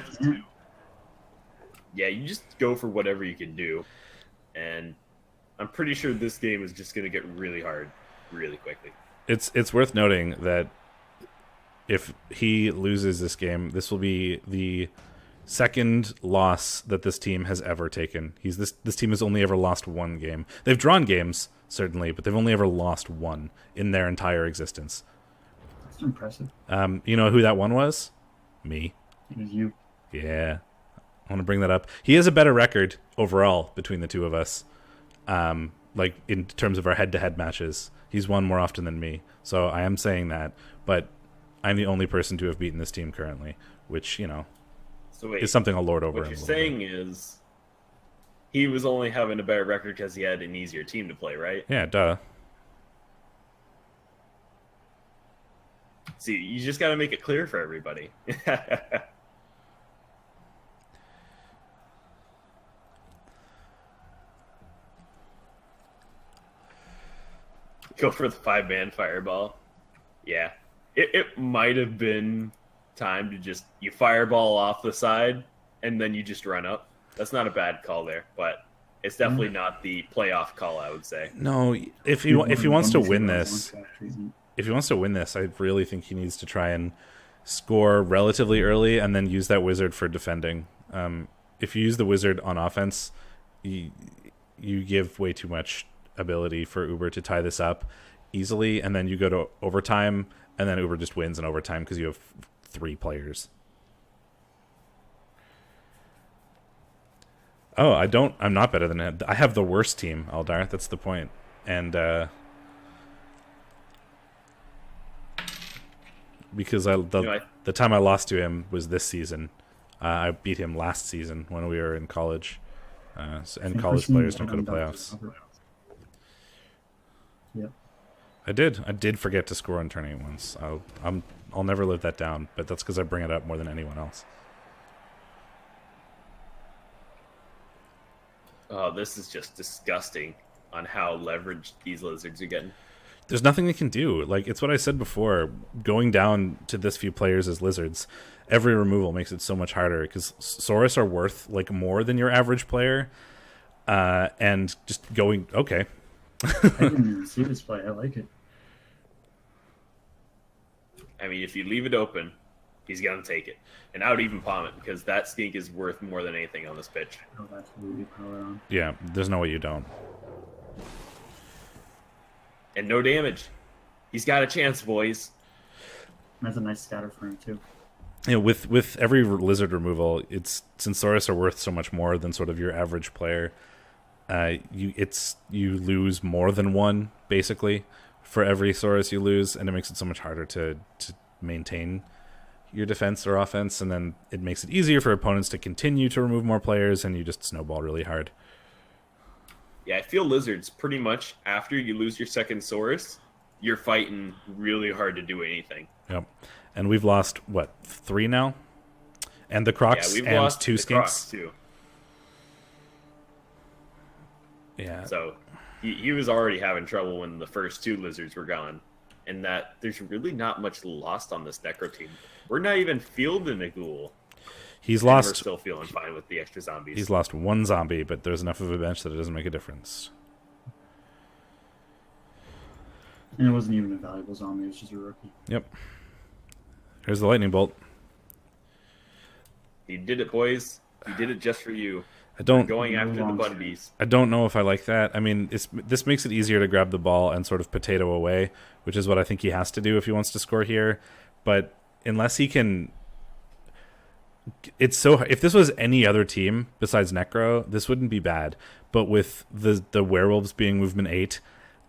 Yeah, you just go for whatever you can do. And I'm pretty sure this game is just going to get really hard really quickly. It's worth noting that if he loses this game, this will be the second loss that this team has ever taken. This team has only ever lost one game. They've drawn games, certainly, but they've only ever lost one in their entire existence. That's impressive. You know who that one was? Me. It was you. Yeah. I want to bring that up. He has a better record overall between the two of us. Like in terms of our head-to-head matches. He's won more often than me. So I am saying that, but I'm the only person to have beaten this team currently, which, So wait, is something I'll lord over. what you're saying is he was only having a better record because he had an easier team to play, right? Yeah, duh. See, you just got to make it clear for everybody. Go for the 5-man fireball. Yeah. It might have been time to just, you fireball off the side, and then you just run up. That's not a bad call there, but it's definitely not the playoff call, I would say. No, if he wants to win this, I really think he needs to try and score relatively early and then use that wizard for defending. If you use the wizard on offense, you give way too much ability for Uber to tie this up easily, and then you go to overtime, and then Uber just wins in overtime because you have 3 players. Oh, I'm not better than him. I have the worst team, Aldar. That's the point. And because the time I lost to him was this season. I beat him last season when we were in college. And college players don't go to playoffs. Yep. I did forget to score on tournament once. I'll never live that down, but that's because I bring it up more than anyone else. Oh, this is just disgusting on how leveraged these lizards are getting. There's nothing they can do. Like, it's what I said before. Going down to this few players as lizards, every removal makes it so much harder because Saurus are worth like more than your average player. And just going, okay. I didn't even see this play. I like it. I mean, if you leave it open, he's going to take it. And I would even palm it because that skink is worth more than anything on this pitch. Oh, absolutely power on. Yeah, there's no way you don't. And no damage. He's got a chance, boys. That's a nice scatter for him, too. With every lizard removal, since Saurus are worth so much more than sort of your average player, you lose more than one, basically, for every Saurus you lose, and it makes it so much harder to maintain your defense or offense, and then it makes it easier for opponents to continue to remove more players, and you just snowball really hard. Yeah, I feel lizards pretty much after you lose your second Saurus, you're fighting really hard to do anything. Yep. And we've lost, 3 now? And the Crocs we've and lost 2 the skinks? Crocs too. Yeah. So he was already having trouble when the first 2 lizards were gone. And that there's really not much lost on this Necro team. We're not even fielding a ghoul. We're still feeling fine with the extra zombies. He's lost 1 zombie, but there's enough of a bench that it doesn't make a difference. And it wasn't even a valuable zombie, it was just a rookie. Yep. Here's the lightning bolt. He did it, boys. He did it just for you. Going after the Bundies. I don't know if I like that. I mean, this makes it easier to grab the ball and sort of potato away, which is what I think he has to do if he wants to score here. But unless he can... If this was any other team besides Necro, this wouldn't be bad. But with the werewolves being movement 8,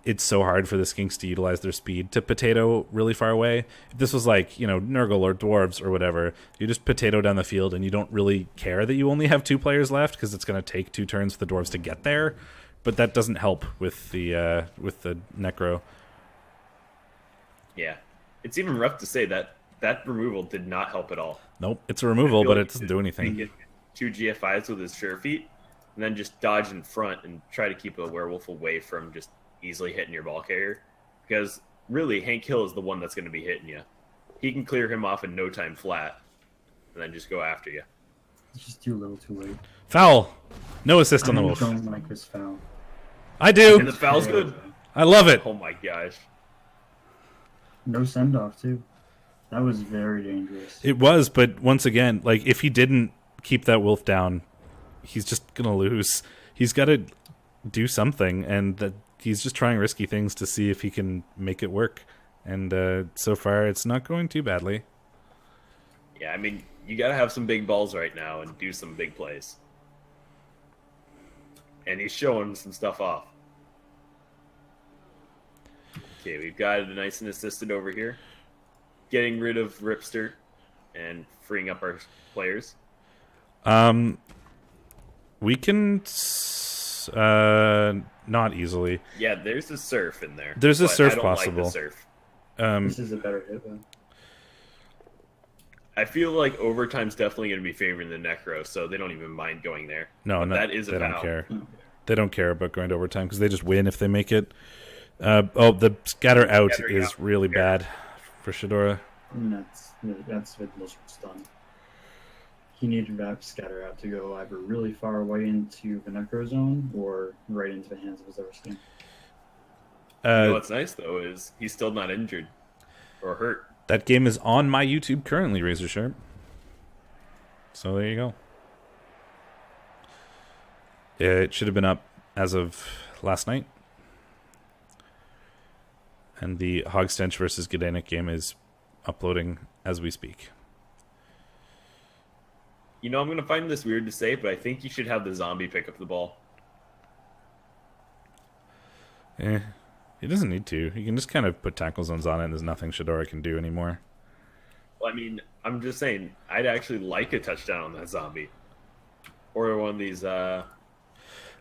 it's so hard for the skinks to utilize their speed to potato really far away. If this was like, Nurgle or dwarves or whatever, you just potato down the field and you don't really care that you only have 2 players left because it's going to take 2 turns for the dwarves to get there. but that doesn't help with the Necro. Yeah, it's even rough to say that removal did not help at all. Nope, it's a removal, but like it doesn't do anything. 2 GFIs with his sure feet, and then just dodge in front and try to keep a werewolf away from just easily hitting your ball carrier. Because really, Hank Hill is the one that's going to be hitting you. He can clear him off in no time flat, and then just go after you. It's just too little, too late. Foul. No assist on the wolf. I don't like this foul. I do. And the foul's good. I love it. Oh my gosh. No send off too. That was very dangerous. It was, but once again, like if he didn't keep that wolf down, he's just gonna lose. He's got to do something, and he's just trying risky things to see if he can make it work. And so far, it's not going too badly. Yeah, I mean, you got to have some big balls right now and do some big plays. And he's showing some stuff off. Okay, we've got it nice and assisted over here. Getting rid of Ripster and freeing up our players. We can not easily. Yeah, there's a surf in there. There's a surf I don't possible. Like the surf. This is a better hit, though. I feel like overtime's definitely going to be favoring the Necro, so they don't even mind going there. No, that is a they foul. don't care. They don't care about going to overtime because they just win if they make it. The scatter out is really bad for Shadorra. And that's what most done. He needed that scatter out to go either really far away into the Necro zone or right into the hands of his other skin. What's nice, though, is he's still not injured or hurt. That game is on my YouTube currently, Razor Sharp. So there you go. It should have been up as of last night. And the Hogstench versus Gdanik game is uploading as we speak. You know, I'm going to find this weird to say, but I think you should have the zombie pick up the ball. He doesn't need to. He can just kind of put tackle zones on it and there's nothing Shadorra can do anymore. Well, I mean, I'm just saying, I'd actually like a touchdown on that zombie. Or one of these flesh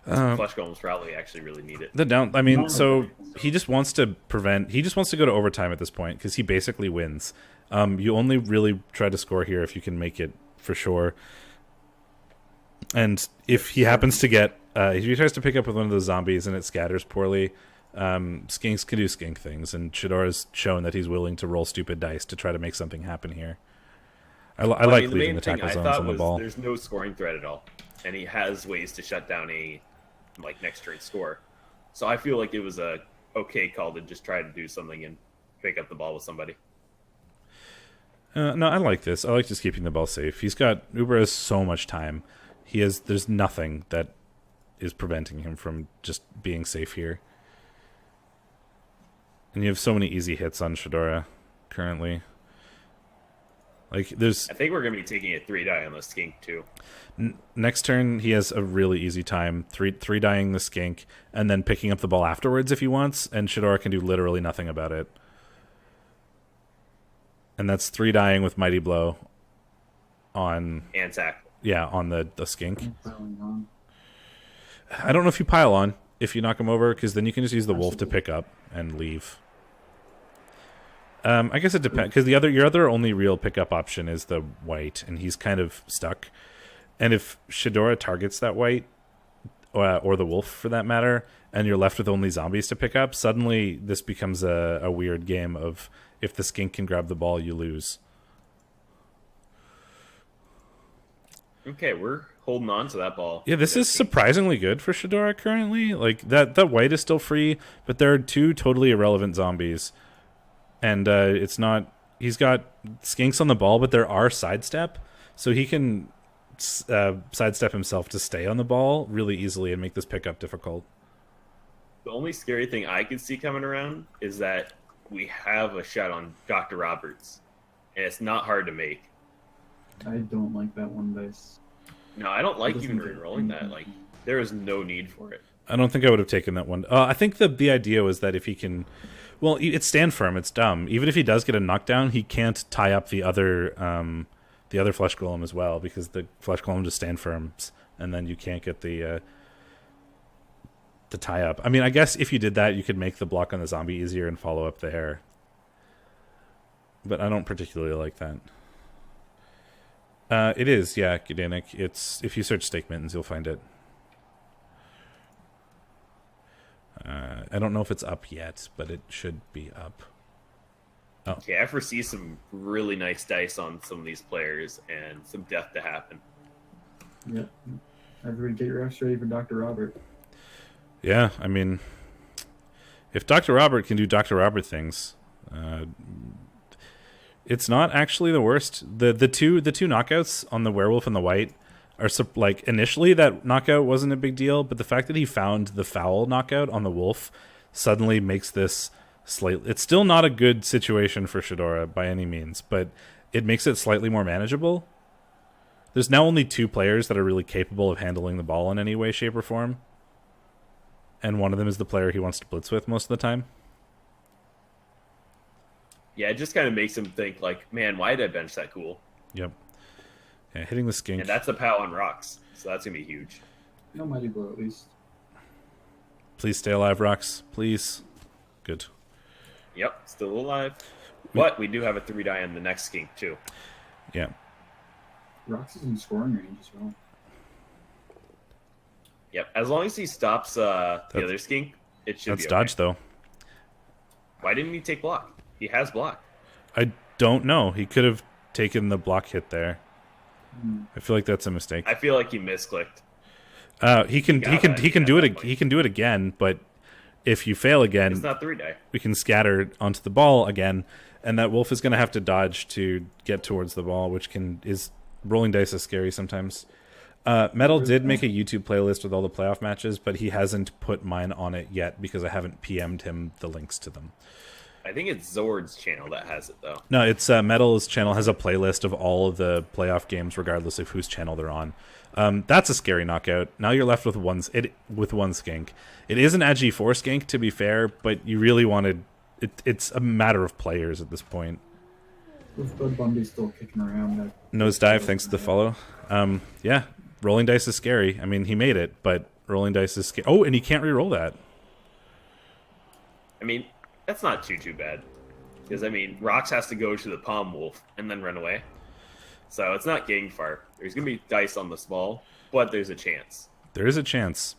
golems probably actually really need it. So he just wants to he just wants to go to overtime at this point because he basically wins. You only really try to score here if you can make it for sure. And if he happens to get, if he tries to pick up with one of those zombies and it scatters poorly, skinks can do skink things, and Shadorra's shown that he's willing to roll stupid dice to try to make something happen here. I like leaving the tackle zones on the ball. There's no scoring threat at all, and he has ways to shut down a next turn score. So I feel like it was a okay call to just try to do something and pick up the ball with somebody. No, I like this. I like just keeping the ball safe. Noober has so much time. There's nothing that is preventing him from just being safe here. And you have so many easy hits on Shadorra currently. I think we're going to be taking a 3-die on the skink too. Next turn, he has a really easy time three-dying the skink and then picking up the ball afterwards if he wants, and Shadorra can do literally nothing about it. And that's 3-dying with Mighty Blow on... And sack. Yeah, on the skink. I don't know if you pile on if you knock him over, because then you can just use the wolf to pick up and leave. I guess it depends, because your other only real pickup option is the white, and he's kind of stuck. And if Shadorra targets that white, or the wolf for that matter, and you're left with only zombies to pick up, suddenly this becomes a weird game of if the skink can grab the ball, you lose. Okay, we're holding on to that ball. Yeah, this is surprisingly good for Shadorra currently. Like that white is still free, but there are two totally irrelevant zombies. And it's not... He's got skinks on the ball, but there are sidestep, so he can sidestep himself to stay on the ball really easily and make this pickup difficult. The only scary thing I could see coming around is that we have a shot on Dr. Roberts, and it's not hard to make. I don't like that one dice. No, I don't like even re-rolling that. Like, there is no need for it. I don't think I would have taken that one. I think the idea was that if he can... Well, it's stand firm. It's dumb. Even if he does get a knockdown, he can't tie up the other flesh golem as well, because the flesh golem just stand firms, and then you can't get the to tie up. I mean, I guess if you did that, you could make the block on the zombie easier and follow up there. But I don't particularly like that. It is, yeah, Gdanik. It's if you search Steak Mittens, you'll find it. I don't know if it's up yet, but it should be up. Oh. Okay, I foresee some really nice dice on some of these players and some death to happen. Yeah. Everybody get your Fs ready for Dr. Robert. Yeah, I mean, if Dr. Robert can do Dr. Robert things, it's not actually the worst. The two knockouts on the werewolf and the white are like initially that knockout wasn't a big deal, but the fact that he found the foul knockout on the wolf suddenly makes this slightly. It's still not a good situation for Shadorra by any means, but it makes it slightly more manageable. There's now only 2 players that are really capable of handling the ball in any way, shape, or form, and one of them is the player he wants to blitz with most of the time. Yeah, it just kind of makes him think like, man, why did I bench that cool? Yep. Yeah, hitting the skink. And that's a POW on rocks, so that's gonna be huge. No Mighty Blow at least. Please stay alive, Rocks. Please. Good. Yep, still alive. But we do have a 3-die on the next skink too. Yeah. Rox is in scoring range as well. Yep, as long as he stops the other skink, it should be That's okay. dodge, though. Why didn't he take block? He has block. I don't know. He could have taken the block hit there. I feel like that's a mistake. I feel like he misclicked. He can do it. He can do it again, but if you fail again, It's not 3-die. we can scatter onto the ball again, and that wolf is going to have to dodge to get towards the ball, which is rolling dice is scary sometimes. Metal did make a YouTube playlist with all the playoff matches, but he hasn't put mine on it yet because I haven't PM'd him the links to them. I think it's Zord's channel that has it though. No, it's Metal's channel has a playlist of all of the playoff games, regardless of whose channel they're on. That's a scary knockout. Now you're left with one skink. It is an Ag4 skink, to be fair, but you really wanted it's a matter of players at this point. With Bud Bundy still kicking around. Nosedive, thanks to the follow. Yeah, rolling dice is scary. I mean, he made it, but rolling dice is scary. Oh, and he can't re-roll that. I mean, that's not too bad. Because, I mean, Rox has to go to the Palm Wolf and then run away. So it's not getting far. There's going to be dice on the small, but there's a chance. There is a chance.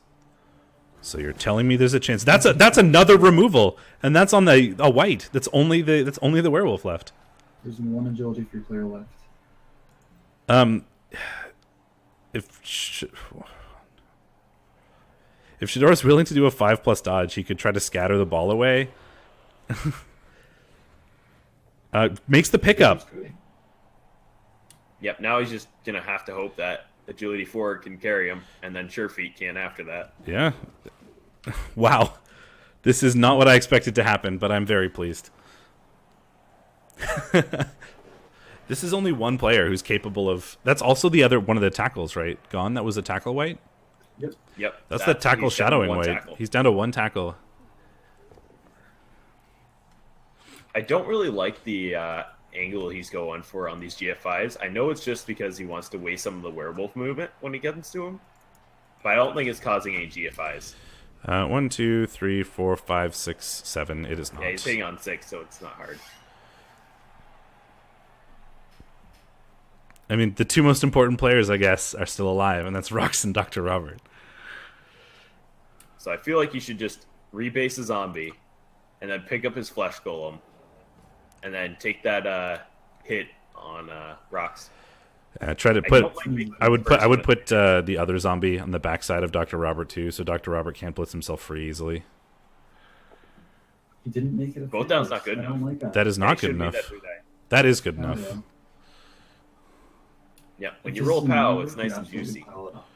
So you're telling me there's a chance. That's another removal, and that's on a white. That's only the werewolf left. There's 1 agility for your player left. If Shadorra's willing to do a 5+ dodge, he could try to scatter the ball away. Makes the pickup. Yep, now he's just going to have to hope that Agility 4 can carry him, and then Sure Feet can after that. Yeah. Wow. This is not what I expected to happen, but I'm very pleased. This is only one player who's capable of... That's also the other one of the tackles, right? Gone? That was a tackle white? Yep. That's the tackle shadowing white. Tackle. He's down to 1 tackle. I don't really like the angle he's going for on these GF5s. I know it's just because he wants to waste some of the werewolf movement when he gets to him, but I don't think it's causing any GF5s. 1, 2, 3, 4, 5, 6, 7. It is not. Yeah, he's hitting on 6, so it's not hard. I mean, the 2 most important players, I guess, are still alive, and that's Rox and Dr. Robert. So I feel like you should just rebase a zombie, and then pick up his flesh golem, and then take that hit on Rox. Try to put. I would put the other zombie on the backside of Dr. Robert too, so Dr. Robert can't blitz himself free easily. He didn't make it. Both down's not good I enough. don't like that. That is not good enough. That is good enough. Yeah. Yeah, when If you this roll is POW, Noober, it's nice you and absolutely juicy. pile it up.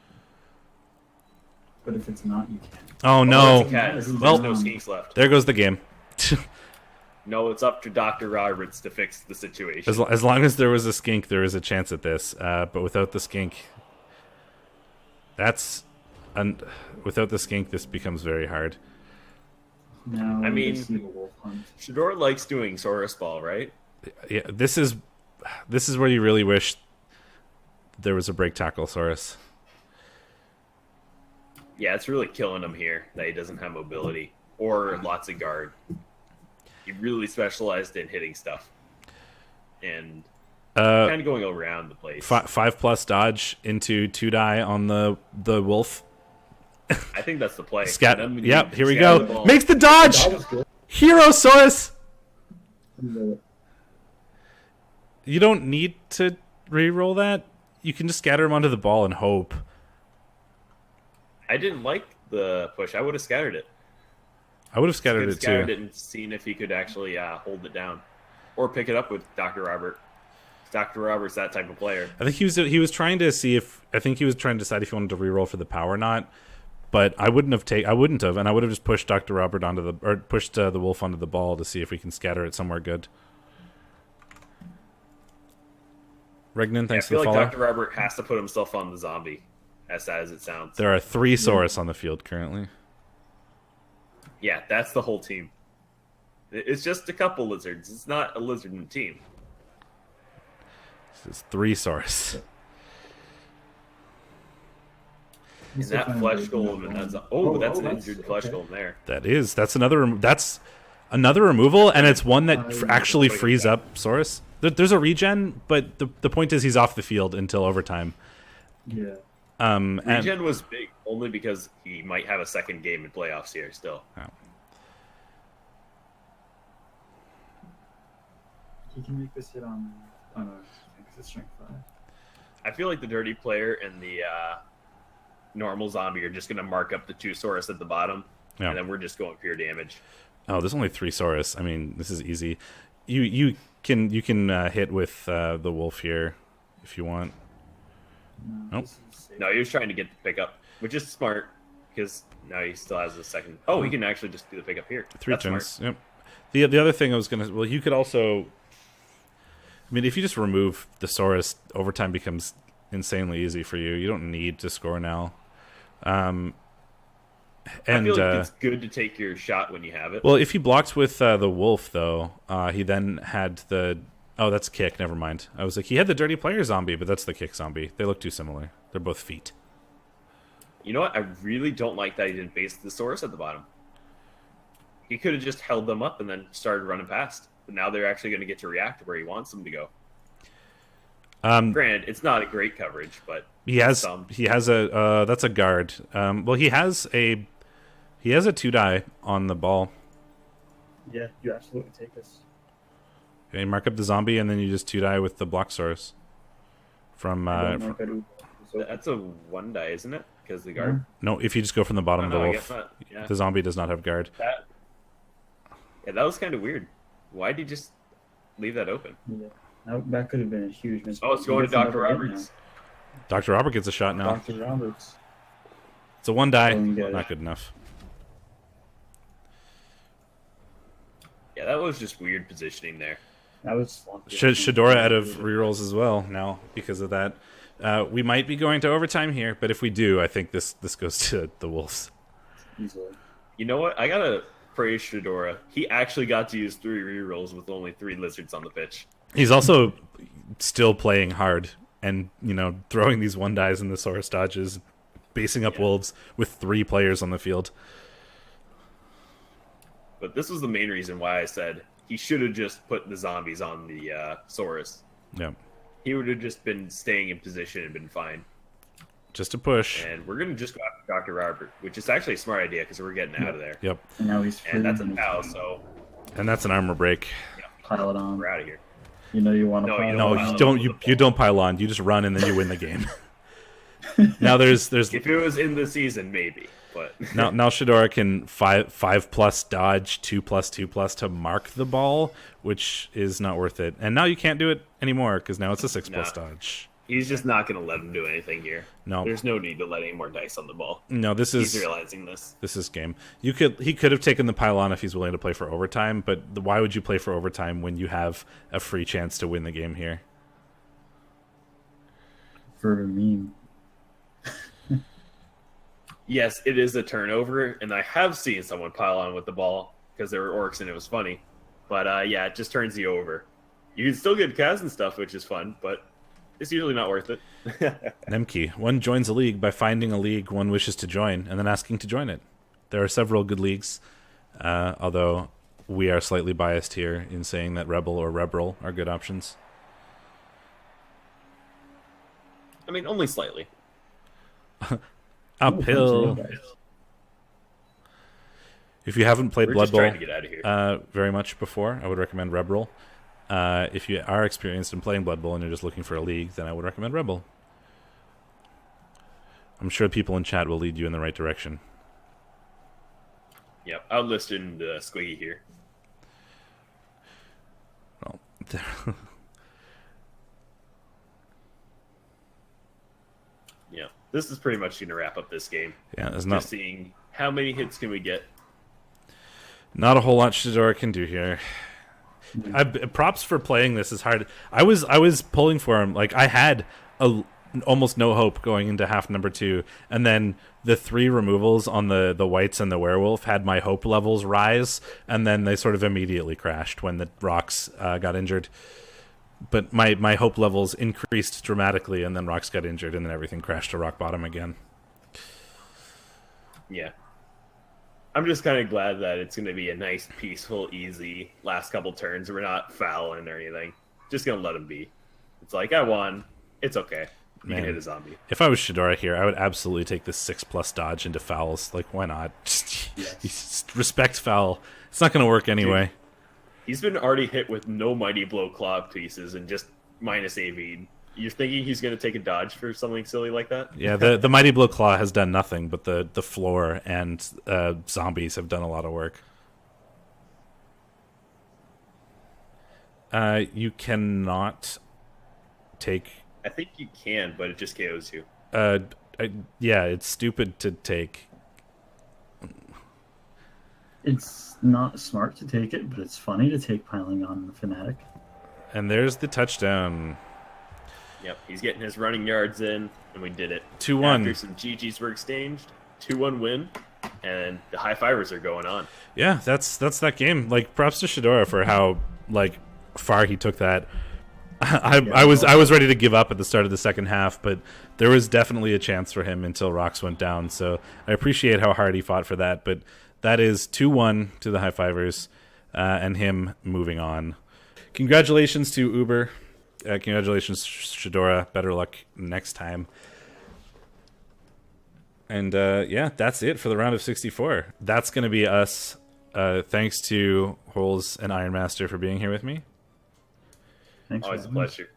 But if it's not, you can't. Oh no! It's a cat. There's Well- no skinks left. There goes the game. No, it's up to Dr. Roberts to fix the situation. As long as there was a skink, there is a chance at this. But without the skink, without the skink, this becomes very hard. Now, I mean- basically a wolf hunt. Shadorra likes doing Saurus Ball, right? Yeah, this is where you really wish there was a break tackle, Saurus. Yeah, it's really killing him here that he doesn't have mobility or lots of guard. He really specialized in hitting stuff and kind of going around the place. 5+ dodge into 2-die on the wolf. I think that's the play. Yep, here we go. Makes the dodge! Herosaurus! You don't need to re-roll that. You can just scatter him onto the ball and hope. I didn't like the push. I would have scattered it. I would have scattered it too. Scattered it and seen if he could actually hold it down, or pick it up with Dr. Robert. Dr. Robert's that type of player. I think he was trying to see if he was trying to decide if he wanted to re-roll for the power or not. But I wouldn't have, and I would have just pushed Dr. Robert pushed the wolf onto the ball to see if we can scatter it somewhere good. Regnan, thanks for the follow. I feel like Dr. Robert has to put himself on the zombie, as sad as it sounds. There are 3 Saurus on the field currently. Yeah, that's the whole team. It's just a couple lizards. It's not a lizard team. This is 3 Saurus. And that flesh golem, and that's an injured flesh golem there. That's another removal, and it's one that actually frees up Saurus. There's a regen, but the point is he's off the field until overtime. Yeah. Regen was big only because he might have a second game in playoffs here still. Oh. He can make this hit on. Oh no, it's strength 5. I feel like the dirty player and the normal zombie are just going to mark up the 2 Saurus at the bottom, and then we're just going pure damage. Oh, there's only 3 Saurus. I mean, this is easy. You can hit with the wolf here if you want. Nope. No, he was trying to get the pickup, which is smart because now he still has a second. Oh, he can actually just do the pickup here. 3 turns. Yep. The other thing I was gonna. Well, you could also. I mean, if you just remove the Saurus, overtime becomes insanely easy for you. You don't need to score now. And I feel like it's good to take your shot when you have it. Well, if he blocks with the wolf, though, he then had the. Oh, that's kick. Never mind. I was like, he had the dirty player zombie, but that's the kick zombie. They look too similar. They're both feet. You know what? I really don't like that he didn't base the Saurus at the bottom. He could have just held them up and then started running past. But now they're actually going to get to react to where he wants them to go. Granted, it's not a great coverage, but he has a that's a guard. Well, he has a 2-die on the ball. Yeah, you absolutely take this. Okay, you mark up the zombie, and then you just 2-die with the block source. That's a 1-die, isn't it? Because the guard. No, if you just go from the bottom of the wolf, yeah. The zombie does not have guard. That was kind of weird. Why did you just leave that open? Yeah, that could have been a huge mistake. Oh, it's going to Dr. Roberts. Dr. Robert gets a shot now. Dr. Roberts. It's a 1-die. Not good enough. Yeah, that was just weird positioning there. That was Shadorra out of rerolls as well now because of that. We might be going to overtime here, but if we do, I think this goes to the Wolves. Easily. You know what? I gotta praise Shadorra. He actually got to use 3 rerolls with only 3 lizards on the pitch. He's also still playing hard and, throwing these 1-dies in the Saurus dodges, basing up Wolves with 3 players on the field. But this was the main reason why I said he should have just put the zombies on the Saurus. Yeah. He would have just been staying in position and been fine. Just a push. And we're going to just go after Dr. Robert, which is actually a smart idea because we're getting out of there. Yep. And now he's free. And that's a POW, so... And that's an armor break. Yeah. Pile it on. We're out of here. You want to pile on? No, you don't pile on. You just run and then you win the game. Now there's if it was in the season, maybe. But now Shadorra can 5+ dodge 2+2+ to mark the ball, which is not worth it. And now you can't do it anymore because now it's a 6+ dodge. He's just not going to let him do anything here. No, there's no need to let any more dice on the ball. No, he's realizing this. This is game. He could have taken the pylon if he's willing to play for overtime, but why would you play for overtime when you have a free chance to win the game here? For a meme. Yes, it is a turnover, and I have seen someone pile on with the ball because there were orcs and it was funny. But it just turns you over. You can still get cas and stuff, which is fun, but It's usually not worth it. Nemke, one joins a league by finding a league one wishes to join and then asking to join it. There are several good leagues, although we are slightly biased here in saying that REBBL or REBBL are good options. I mean, only slightly. Uphill. If you haven't played We're Blood just trying Bowl to get out of here. very much before, I would recommend REBBL. If you are experienced in playing Blood Bowl and you're just looking for a league, then I would recommend REBBL. I'm sure people in chat will lead you in the right direction. Yep, I'll list in the Squiggy here. Well, Yeah, this is pretty much going to wrap up this game. yeah, there's Just seeing how many hits can we get. not a whole lot Shadorra can do here. Props for playing this is hard. I was pulling for him. Like I had almost no hope going into half number 2, and then the 3 removals on the whites and the werewolf had my hope levels rise, and then they sort of immediately crashed when the rocks got injured. But my hope levels increased dramatically, and then rocks got injured, and then everything crashed to rock bottom again. Yeah. I'm just kind of glad that it's going to be a nice, peaceful, easy last couple turns. We're not fouling or anything. Just going to let him be. It's like, I won. It's okay. You can hit a zombie. If I was Shadorra here, I would absolutely take this 6+ dodge into fouls. Like, why not? Just respect foul. It's not going to work anyway. Dude, he's been already hit with no Mighty Blow claw pieces and just minus AV. You're thinking he's going to take a dodge for something silly like that? Yeah, the Mighty Blow Claw has done nothing, but the floor and zombies have done a lot of work. You cannot take... I think you can, but it just KOs you. Yeah, it's stupid to take. It's not smart to take it, but it's funny to take piling on the Fnatic. And there's the touchdown. Yep, he's getting his running yards in, and we did it. 2-1. After some GGs were exchanged, 2-1 win, and the high fivers are going on. Yeah, that's that game. Like, props to Shadorra for how far he took that. I was ready to give up at the start of the second half, but there was definitely a chance for him until rocks went down. So I appreciate how hard he fought for that. But that is 2-1 to the high fivers, and him moving on. Congratulations to Uber. Congratulations, Shadorra. Better luck next time. And yeah, that's it for the round of 64. That's going to be us. Thanks to Holes and Iron Master for being here with me. Thanks Always for a having me. pleasure.